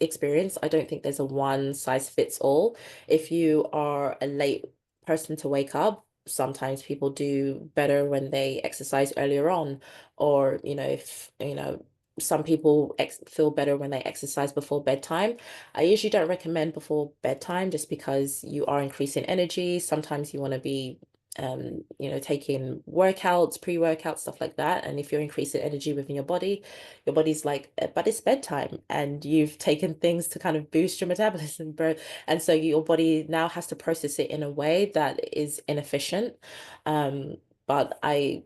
experience, I don't think there's a one size fits all. If you are a late person to wake up, sometimes people do better when they exercise earlier on, or if some people feel better when they exercise before bedtime. I usually don't recommend before bedtime just because you are increasing energy. Sometimes you want to be, taking workouts, pre-workouts, stuff like that. And if you're increasing energy within your body's like, but it's bedtime and you've taken things to kind of boost your metabolism, bro. And so your body now has to process it in a way that is inefficient. But I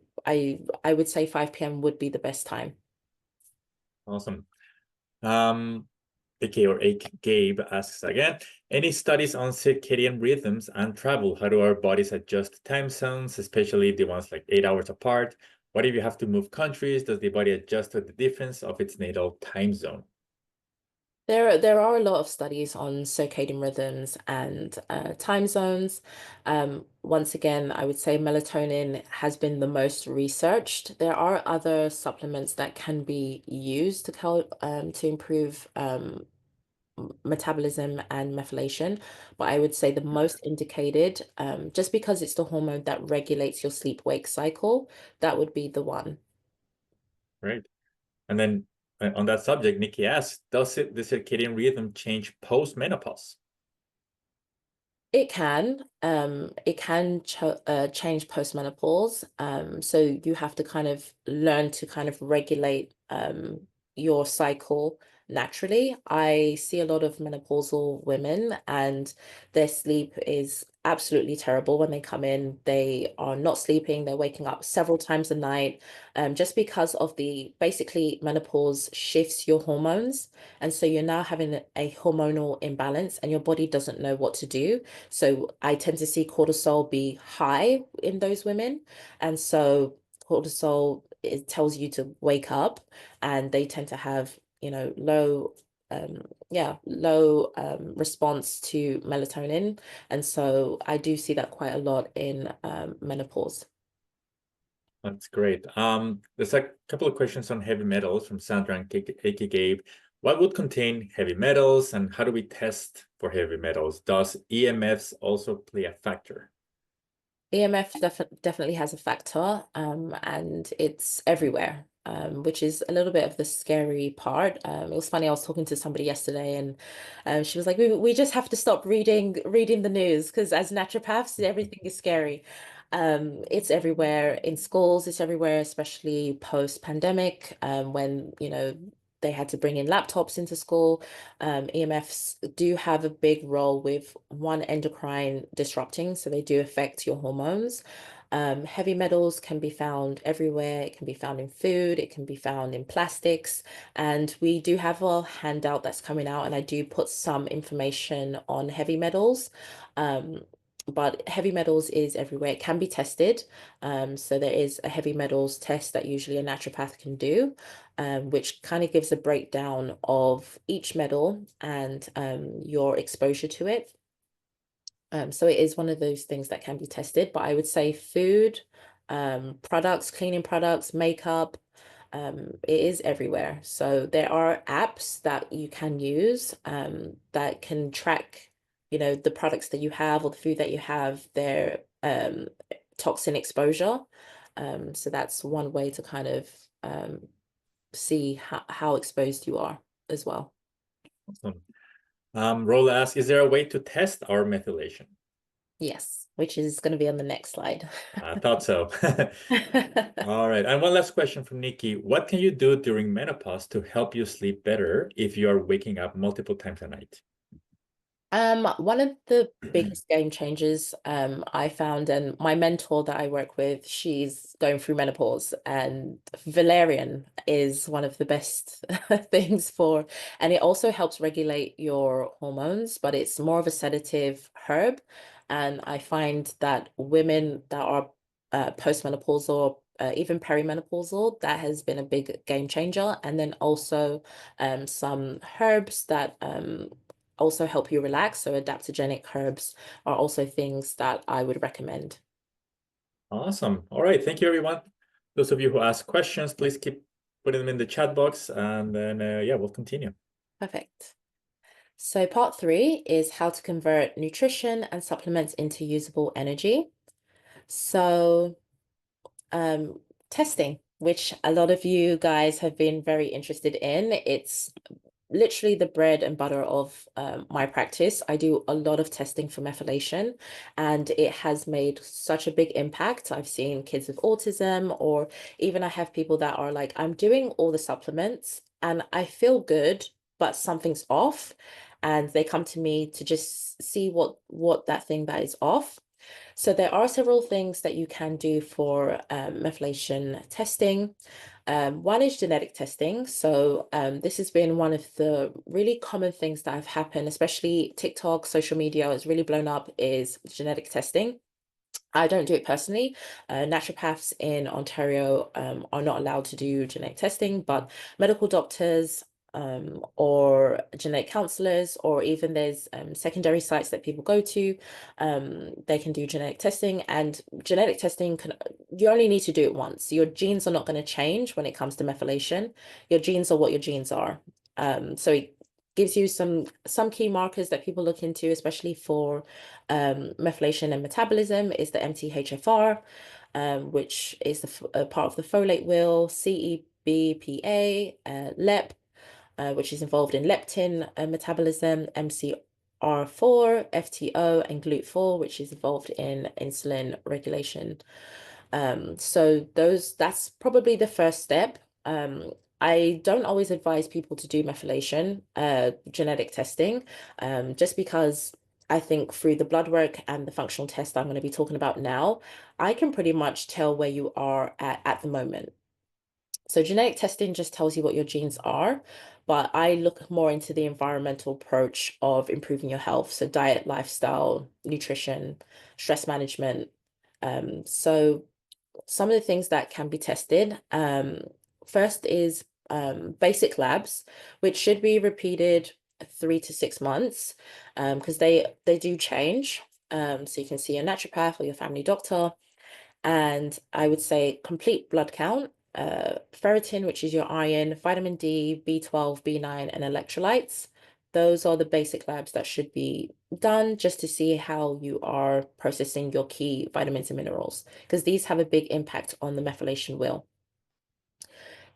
would say 5 p.m. would be the best time. Awesome. Gabe asks again, any studies on circadian rhythms and travel? How do our bodies adjust time zones, especially the ones like 8 hours apart? What if you have to move countries? Does the body adjust to the difference of its natal time zone? There are a lot of studies on circadian rhythms and time zones. Once again, I would say melatonin has been the most researched. There are other supplements that can be used to help to improve metabolism and methylation, but I would say the most indicated, just because it's the hormone that regulates your sleep-wake cycle, that would be the one. Right. And then on that subject, Nikki asks, does the circadian rhythm change post-menopause? It can. It can ch change postmenopause. So you have to kind of learn to kind of regulate your cycle naturally. I see a lot of menopausal women and their sleep is absolutely terrible when they come in. They are not sleeping, they're waking up several times a night, just because of the basically menopause shifts your hormones. And so you're now having a hormonal imbalance and your body doesn't know what to do. So I tend to see cortisol be high in those women. And so cortisol, it tells you to wake up, and they tend to have, low response to melatonin. And so I do see that quite a lot in menopause. That's great. There's a couple of questions on heavy metals from Sandra and Gabe. What would contain heavy metals and how do we test for heavy metals? Does EMFs also play a factor? EMF definitely has a factor, and it's everywhere, which is a little bit of the scary part. It was funny, I was talking to somebody yesterday and she was like, we just have to stop reading the news because as naturopaths, everything is scary. It's everywhere in schools, it's everywhere, especially post-pandemic, when, they had to bring in laptops into school. EMFs do have a big role with one endocrine disrupting, so they do affect your hormones. Heavy metals can be found everywhere. It can be found in food, it can be found in plastics. And we do have a handout that's coming out, and I do put some information on heavy metals. But heavy metals is everywhere. It can be tested. So there is a heavy metals test that usually a naturopath can do, which kind of gives a breakdown of each metal and your exposure to it. So it is one of those things that can be tested, but I would say food, products, cleaning products, makeup, it is everywhere. So there are apps that you can use that can track, the products that you have or the food that you have, their toxin exposure. So that's one way to kind of see how exposed you are as well. Awesome. Rola asks, is there a way to test our methylation? Yes, which is going to be on the next slide. I thought so. All right. And one last question from Nikki. What can you do during menopause to help you sleep better if you are waking up multiple times a night? One of the biggest game changers I found, and my mentor that I work with, she's going through menopause, and valerian is one of the best things for, and it also helps regulate your hormones, but it's more of a sedative herb. And I find that women that are postmenopausal, even perimenopausal, that has been a big game changer. And then also some herbs that also help you relax. So adaptogenic herbs are also things that I would recommend. Awesome. All right. Thank you, everyone. Those of you who ask questions, please keep putting them in the chat box, and then yeah, we'll continue. Perfect. So part 3 is how to convert nutrition and supplements into usable energy. So testing, which a lot of you guys have been very interested in. It's literally the bread and butter of my practice. I do a lot of testing for methylation, and it has made such a big impact. I've seen kids with autism, or even I have people that are like, I'm doing all the supplements and I feel good, but something's off. And they come to me to just see what that thing that is off. So there are several things that you can do for methylation testing. One is genetic testing. So this has been one of the really common things that have happened, especially TikTok, social media has really blown up, is genetic testing. I don't do it personally. Naturopaths in Ontario are not allowed to do genetic testing, but medical doctors or genetic counselors, or even there's secondary sites that people go to, they can do genetic testing. And genetic testing you only need to do it once. Your genes are not going to change when it comes to methylation. Your genes are what your genes are. So it gives you some key markers that people look into, especially for methylation and metabolism, is the MTHFR, which is a part of the folate wheel, CEBPA, LEP, which is involved in leptin metabolism, MCR4, FTO, and GLUT4, which is involved in insulin regulation. So that's probably the first step. I don't always advise people to do methylation, genetic testing, just because I think through the blood work and the functional test I'm going to be talking about now, I can pretty much tell where you are at the moment. So genetic testing just tells you what your genes are, but I look more into the environmental approach of improving your health. So diet, lifestyle, nutrition, stress management. So some of the things that can be tested. First is basic labs, which should be repeated 3 to 6 months, because they do change. So you can see a naturopath or your family doctor. And I would say complete blood count, ferritin, which is your iron, vitamin D, B12, B9, and electrolytes. Those are the basic labs that should be done just to see how you are processing your key vitamins and minerals, because these have a big impact on the methylation wheel.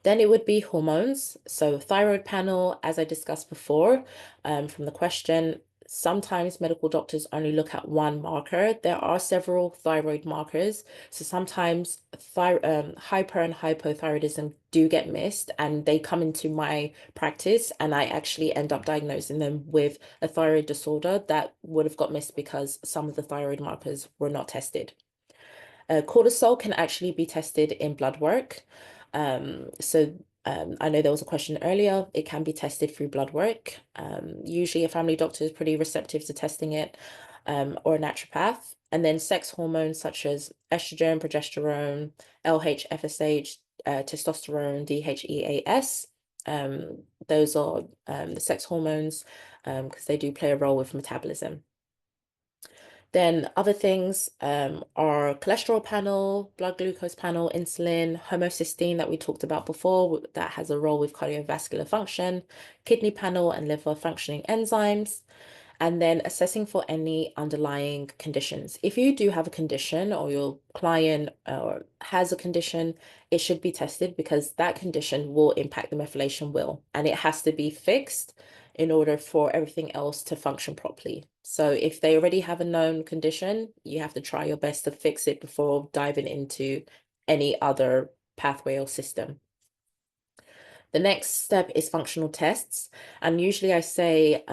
Then it would be hormones. So thyroid panel, as I discussed before, from the question, sometimes medical doctors only look at one marker. There are several thyroid markers. So sometimes hyper and hypothyroidism do get missed, and they come into my practice, and I actually end up diagnosing them with a thyroid disorder that would have got missed because some of the thyroid markers were not tested. Cortisol can actually be tested in blood work. I know there was a question earlier. It can be tested through blood work. Usually a family doctor is pretty receptive to testing it, or a naturopath. And then sex hormones such as estrogen, progesterone, LH, FSH, testosterone, DHEAS. Those are the sex hormones, because they do play a role with metabolism. Then other things are cholesterol panel, blood glucose panel, insulin, homocysteine that we talked about before, that has a role with cardiovascular function, kidney panel and liver functioning enzymes. and then assessing for any underlying conditions. If you do have a condition or your client has a condition, it should be tested because that condition will impact the methylation wheel, and it has to be fixed in order for everything else to function properly. So if they already have a known condition, you have to try your best to fix it before diving into any other pathway or system. The next step is functional tests. And usually I say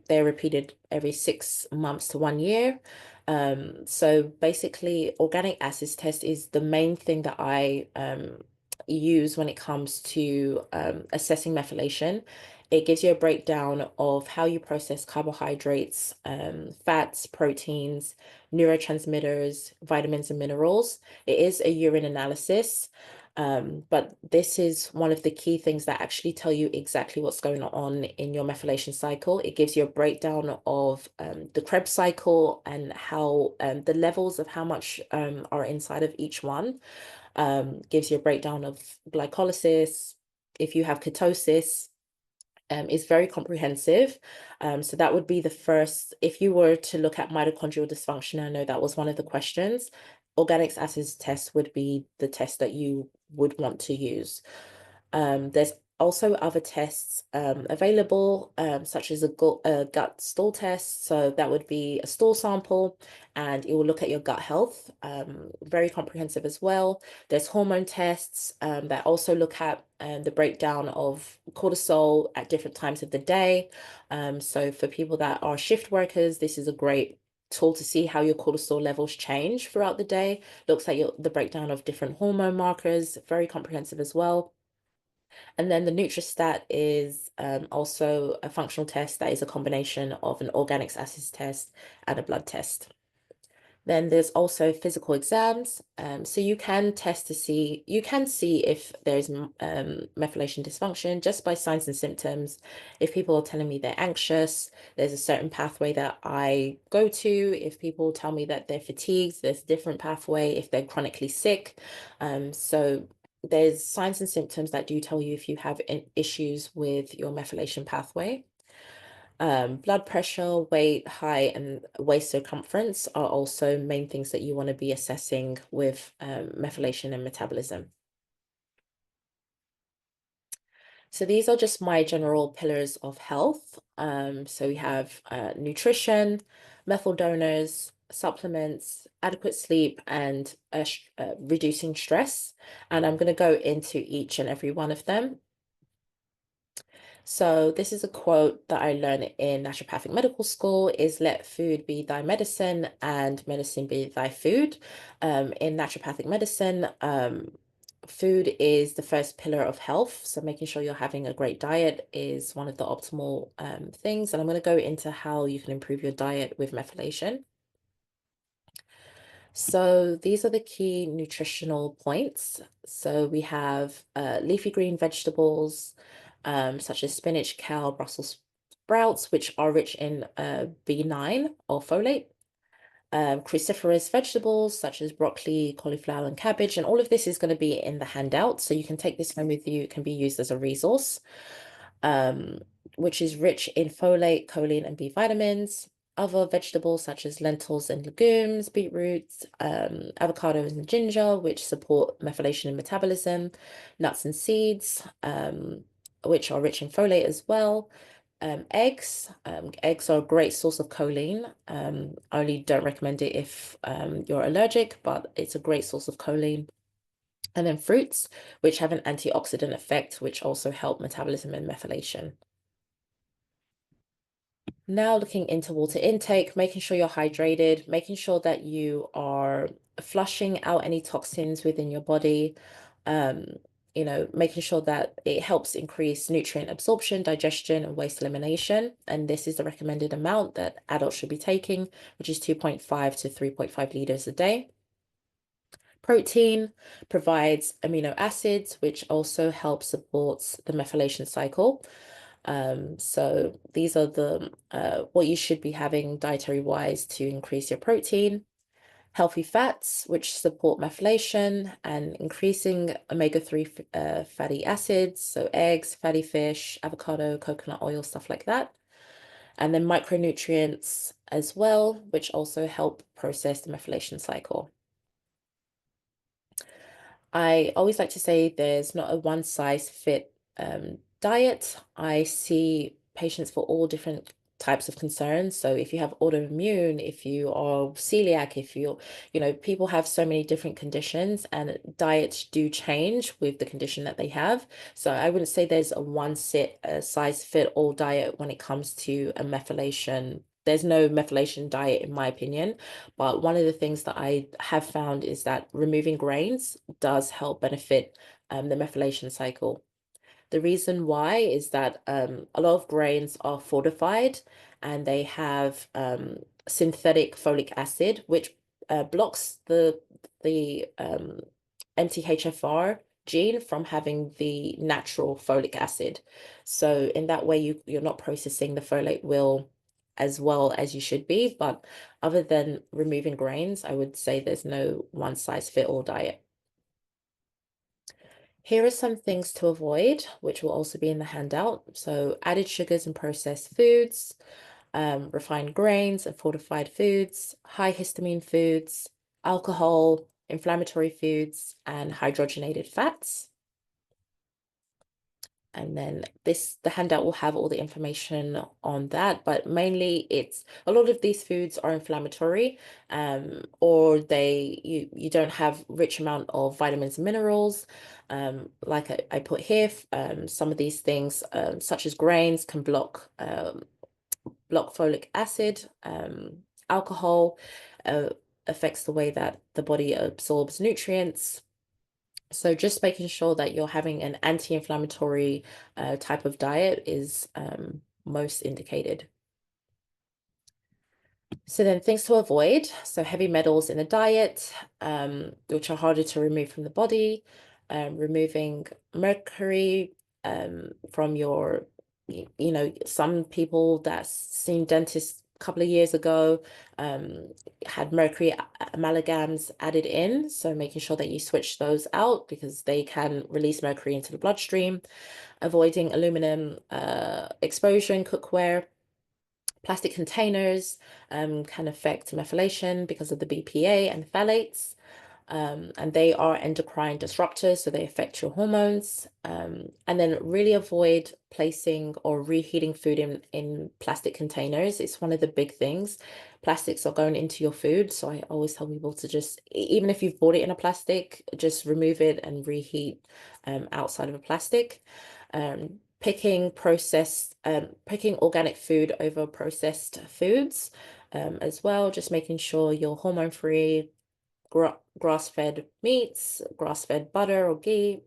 they're repeated every 6 months to 1 year. So basically, organic acids test is the main thing that I use when it comes to assessing methylation. It gives you a breakdown of how you process carbohydrates, fats, proteins, neurotransmitters, vitamins, and minerals. It is a urine analysis. But this is one of the key things that actually tell you exactly what's going on in your methylation cycle. It gives you a breakdown of the Krebs cycle and how the levels of how much are inside of each one. Gives you a breakdown of glycolysis. If you have ketosis, is very comprehensive. So that would be the first, if you were to look at mitochondrial dysfunction, I know that was one of the questions, organic acids test would be the test that you would want to use. There's also other tests available, such as a gut stool test. So that would be a stool sample and it will look at your gut health, very comprehensive as well. There's hormone tests that also look at the breakdown of cortisol at different times of the day. So for people that are shift workers, this is a great tool to see how your cortisol levels change throughout the day. Looks at the breakdown of different hormone markers, very comprehensive as well. And then the Nutristat is also a functional test that is a combination of an organic acids test and a blood test. Then there's also physical exams. So you can test to see, you can see if there's methylation dysfunction just by signs and symptoms. If people are telling me they're anxious, there's a certain pathway that I go to. If people tell me that they're fatigued, there's a different pathway. If they're chronically sick. So there's signs and symptoms that do tell you if you have issues with your methylation pathway. Blood pressure, weight, height, and waist circumference are also main things that you want to be assessing with methylation and metabolism. So these are just my general pillars of health. So we have nutrition, methyl donors, supplements, adequate sleep, and reducing stress. And I'm going to go into each and every one of them. So this is a quote that I learned in naturopathic medical school is let food be thy medicine and medicine be thy food. In naturopathic medicine, food is the first pillar of health. So making sure you're having a great diet is one of the optimal things. And I'm going to go into how you can improve your diet with methylation. So these are the key nutritional points. So we have leafy green vegetables, such as spinach, kale, Brussels sprouts, which are rich in B9 or folate. Cruciferous vegetables such as broccoli, cauliflower, and cabbage. And all of this is going to be in the handout. So you can take this home with you. It can be used as a resource, which is rich in folate, choline, and B vitamins. Other vegetables such as lentils and legumes, beetroots, avocados and ginger, which support methylation and metabolism, nuts and seeds, which are rich in folate as well. Eggs. Eggs are a great source of choline. I only don't recommend it if you're allergic, but it's a great source of choline. And then fruits, which have an antioxidant effect, which also help metabolism and methylation. Now looking into water intake, making sure you're hydrated, making sure that you are flushing out any toxins within your body, making sure that it helps increase nutrient absorption, digestion, and waste elimination. And this is the recommended amount that adults should be taking, which is 2.5 to 3.5 liters a day. Protein provides amino acids, which also helps support the methylation cycle. So these are the what you should be having dietary wise to increase your protein. Healthy fats, which support methylation and increasing omega-3 fatty acids, so eggs, fatty fish, avocado, coconut oil, stuff like that. and then micronutrients as well, which also help process the methylation cycle. I always like to say there's not a one size fit diet. I see patients for all different types of concerns. So if you have autoimmune, if you are celiac, if you know, people have so many different conditions, and diets do change with the condition that they have. So I wouldn't say there's a one size fit all diet when it comes to a methylation. There's no methylation diet, in my opinion. But one of the things that I have found is that removing grains does help benefit the methylation cycle. The reason why is that a lot of grains are fortified, and they have synthetic folic acid, which blocks the MTHFR gene from having the natural folic acid. So in that way, you're not processing the folate will as well as you should be. But other than removing grains, I would say there's no one size fit all diet. Here are some things to avoid, which will also be in the handout. So added sugars and processed foods, refined grains and fortified foods, high histamine foods, alcohol, inflammatory foods, and hydrogenated fats. And then the handout will have all the information on that, but mainly it's a lot of these foods are inflammatory, or you don't have rich amount of vitamins and minerals. Like I put here, some of these things, such as grains, can block folic acid. Alcohol affects the way that the body absorbs nutrients. So just making sure that you're having an anti-inflammatory type of diet is most indicated. So then things to avoid. So heavy metals in the diet, which are harder to remove from the body, removing mercury from your, you know, some people that's seen dentists a couple of years ago had mercury amalgams added in. So making sure that you switch those out because they can release mercury into the bloodstream. Avoiding aluminum exposure in cookware. Plastic containers can affect methylation because of the BPA and phthalates. And they are endocrine disruptors, so they affect your hormones. And then really avoid placing or reheating food in plastic containers. It's one of the big things. Plastics are going into your food, so I always tell people to just, even if you've bought it in a plastic, just remove it and reheat outside of a plastic. Picking organic food over processed foods as well, just making sure you're hormone-free, grass-fed meats, grass-fed butter or ghee,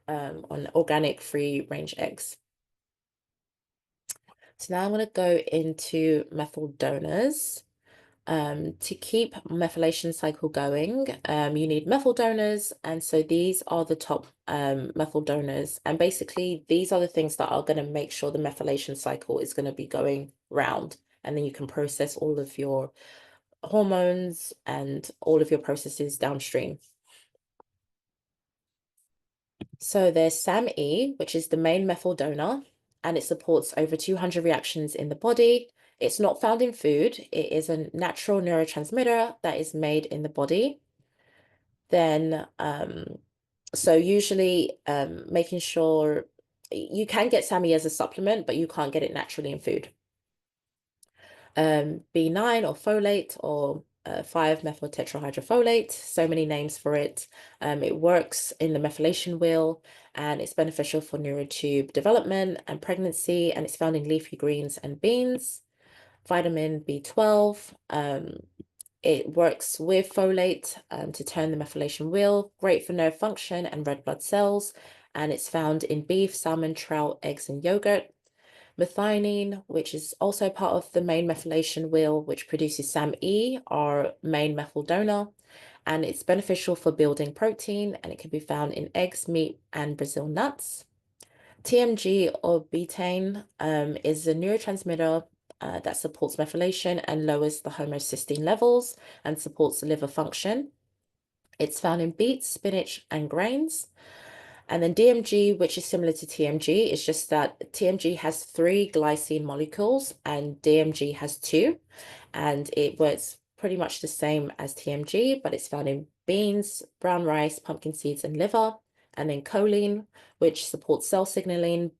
on organic free-range eggs. So now I'm going to go into methyl donors. To keep methylation cycle going, you need methyl donors, and so these are the top methyl donors, and basically these are the things that are going to make sure the methylation cycle is going to be going round, and then you can process all of your hormones and all of your processes downstream. So there's SAMe, which is the main methyl donor, and it supports over 200 reactions in the body. It's not found in food. It is a natural neurotransmitter that is made in the body. Then, so usually making sure you can get SAMe as a supplement, but you can't get it naturally in food. B9 or folate or 5-methyl tetrahydrofolate, so many names for it. It works in the methylation wheel, and it's beneficial for neurotube development and pregnancy, and it's found in leafy greens and beans. Vitamin B12, it works with folate to turn the methylation wheel, great for nerve function and red blood cells, and it's found in beef, salmon, trout, eggs, and yogurt. Methionine, which is also part of the main methylation wheel, which produces SAMe, our main methyl donor, and it's beneficial for building protein, and it can be found in eggs, meat, and Brazil nuts. TMG or betaine is a neurotransmitter that supports methylation and lowers the homocysteine levels and supports liver function. It's found in beets, spinach, and grains. And then DMG, which is similar to TMG, is just that TMG has 3 glycine molecules and DMG has 2. And it works pretty much the same as TMG, but it's found in beans, brown rice, pumpkin seeds, and liver. And then choline, which supports cell signaling,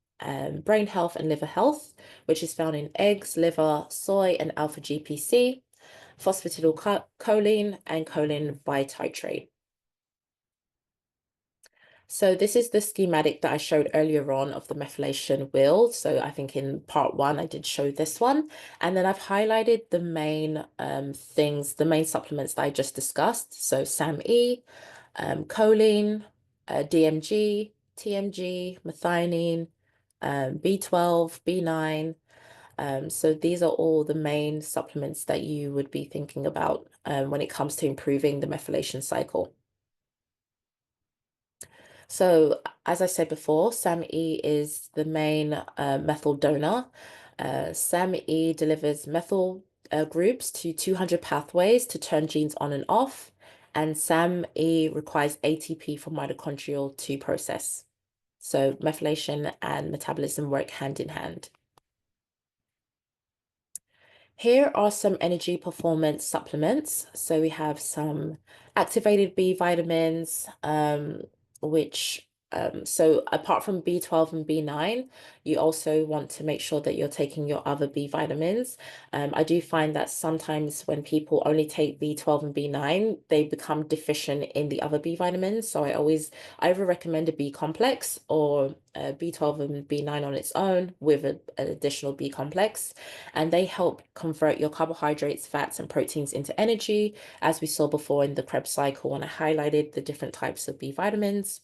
brain health, and liver health, which is found in eggs, liver, soy, and alpha GPC, phosphatidylcholine, and choline bititrate. So this is the schematic that I showed earlier on of the methylation wheel. So I think in part 1, I did show this one. And then I've highlighted the main the main supplements that I just discussed. So SAMe, choline, DMG, TMG, methionine, B12, B9. So these are all the main supplements that you would be thinking about when it comes to improving the methylation cycle. So, as I said before, SAMe is the main methyl donor. SAMe delivers methyl groups to 200 pathways to turn genes on and off, and SAMe requires ATP for mitochondrial to process. So, methylation and metabolism work hand in hand. Here are some energy performance supplements. So we have some activated B vitamins, so apart from B12 and B9, you also want to make sure that you're taking your other B vitamins. I do find that sometimes when people only take B12 and B9, they become deficient in the other B vitamins. So I either recommend a B complex or B12 and B9 on its own with an additional B complex. And they help convert your carbohydrates, fats, and proteins into energy, as we saw before in the Krebs cycle when I highlighted the different types of B vitamins.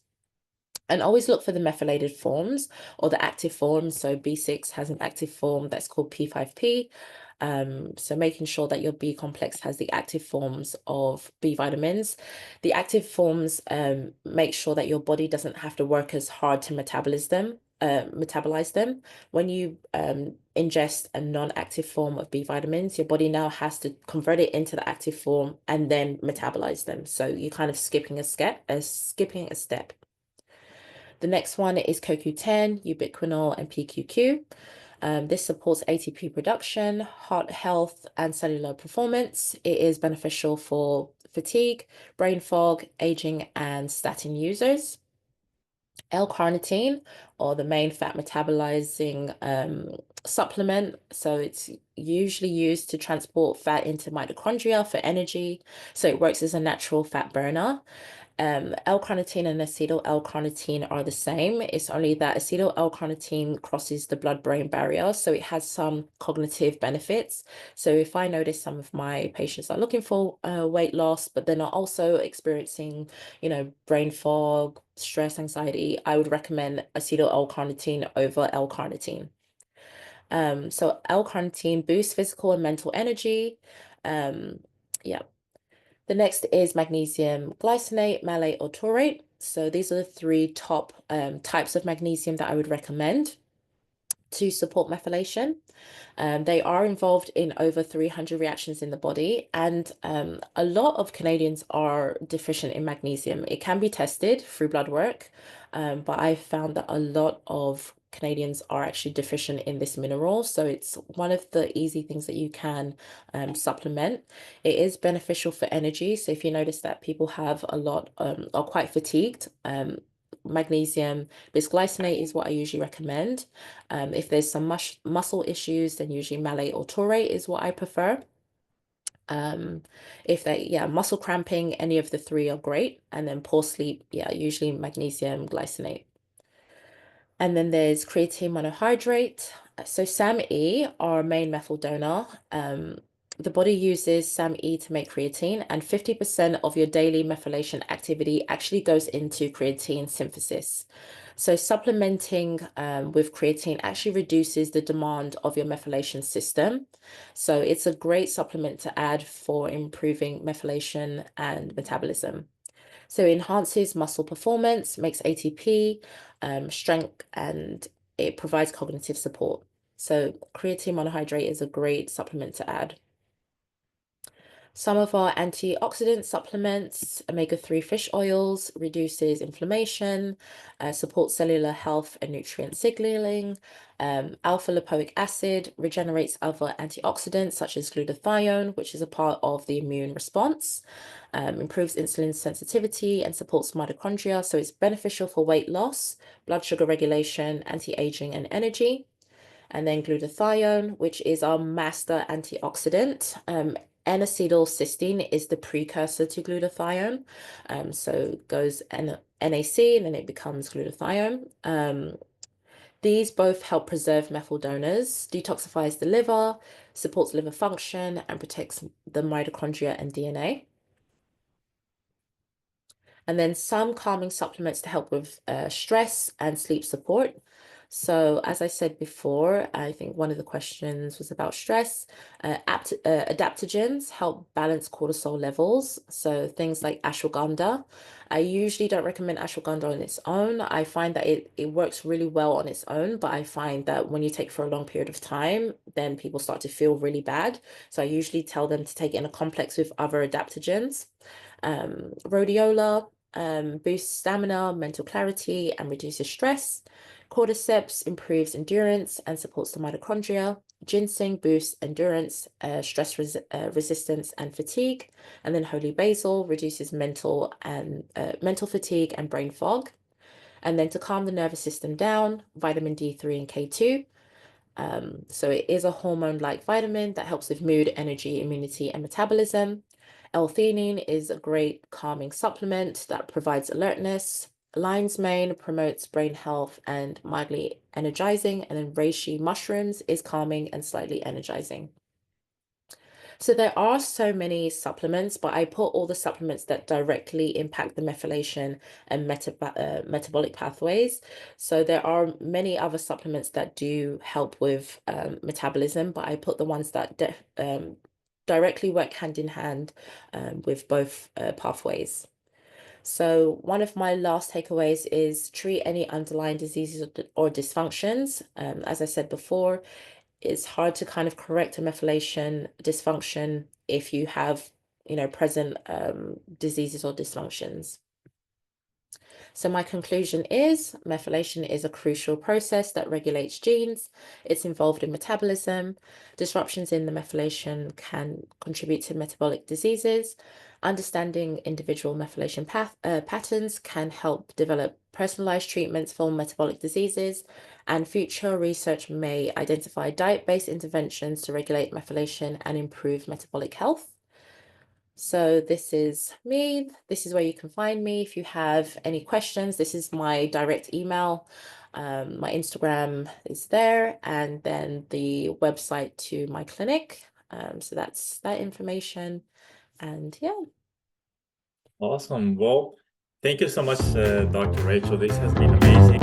And always look for the methylated forms or the active forms. So B6 has an active form that's called P5P. So making sure that your B complex has the active forms of B vitamins. The active forms make sure that your body doesn't have to work as hard to metabolize them. When you ingest a non-active form of B vitamins, your body now has to convert it into the active form and then metabolize them. So you're kind of skipping a step. The next one is CoQ10, ubiquinol, and PQQ. This supports ATP production, heart health, and cellular performance. It is beneficial for fatigue, brain fog, aging, and statin users. L-carnitine, or the main fat metabolizing supplement. So it's usually used to transport fat into mitochondria for energy. So it works as a natural fat burner. L-carnitine and acetyl L-carnitine are the same. It's only that acetyl L-carnitine crosses the blood-brain barrier, so it has some cognitive benefits. So if I notice some of my patients are looking for weight loss, but they're not also experiencing, brain fog, stress, anxiety, I would recommend acetyl L-carnitine over L-carnitine. So L-carnitine boosts physical and mental energy. Yeah. The next is magnesium glycinate, malate, or taurate. So these are the 3 top types of magnesium that I would recommend to support methylation. They are involved in over 300 reactions in the body, and a lot of Canadians are deficient in magnesium. It can be tested through blood work, but I found that a lot of Canadians are actually deficient in this mineral. So it's one of the easy things that you can supplement. It is beneficial for energy. So if you notice that people have are quite fatigued, magnesium bisglycinate is what I usually recommend. If there's some muscle issues, then usually malate or taurate is what I prefer. Muscle cramping, any of the 3 are great. And then poor sleep, usually magnesium glycinate. And then there's creatine monohydrate. So SAMe, our main methyl donor, the body uses SAMe to make creatine, and 50% of your daily methylation activity actually goes into creatine synthesis. So supplementing with creatine actually reduces the demand of your methylation system. So it's a great supplement to add for improving methylation and metabolism. So it enhances muscle performance, makes ATP, strength, and it provides cognitive support. So creatine monohydrate is a great supplement to add. Some of our antioxidant supplements, omega-3 fish oils, reduces inflammation, supports cellular health and nutrient signaling. Alpha lipoic acid regenerates other antioxidants such as glutathione, which is a part of the immune response. Improves insulin sensitivity and supports mitochondria, so it's beneficial for weight loss, blood sugar regulation, anti-aging, and energy. And then glutathione, which is our master antioxidant. N-acetylcysteine is the precursor to glutathione. So it goes NAC and then it becomes glutathione. These both help preserve methyl donors, detoxifies the liver, supports liver function, and protects the mitochondria and DNA. And then some calming supplements to help with stress and sleep support. So as I said before, I think one of the questions was about stress. Adaptogens help balance cortisol levels. So things like ashwagandha. I usually don't recommend ashwagandha on its own. I find that it works really well on its own, but I find that when you take for a long period of time, then people start to feel really bad. So I usually tell them to take it in a complex with other adaptogens. Rhodiola boosts stamina, mental clarity, and reduces stress. Cordyceps improves endurance and supports the mitochondria. Ginseng boosts endurance, stress resistance, and fatigue. And then holy basil reduces mental fatigue and brain fog. And then to calm the nervous system down, vitamin D3 and K2. So it is a hormone-like vitamin that helps with mood, energy, immunity, and metabolism. L-theanine is a great calming supplement that provides alertness. Lion's mane promotes brain health and mildly energizing, and then reishi mushrooms is calming and slightly energizing. So there are so many supplements, but I put all the supplements that directly impact the methylation and metabolic pathways. So there are many other supplements that do help with metabolism, but I put the ones that directly work hand in hand with both pathways. So one of my last takeaways is treat any underlying diseases or dysfunctions. As I said before, it's hard to kind of correct a methylation dysfunction if you have, present diseases or dysfunctions. So my conclusion is methylation is a crucial process that regulates genes. It's involved in metabolism. Disruptions in the methylation can contribute to metabolic diseases. Understanding individual methylation patterns can help develop personalized treatments for metabolic diseases, and future research may identify diet-based interventions to regulate methylation and improve metabolic health. So this is me. This is where you can find me. If you have any questions, this is my direct email. My Instagram is there, and then the website to my clinic. So that's that information. And yeah. Awesome. Well, thank you so much, Dr. Rachel. This has been amazing.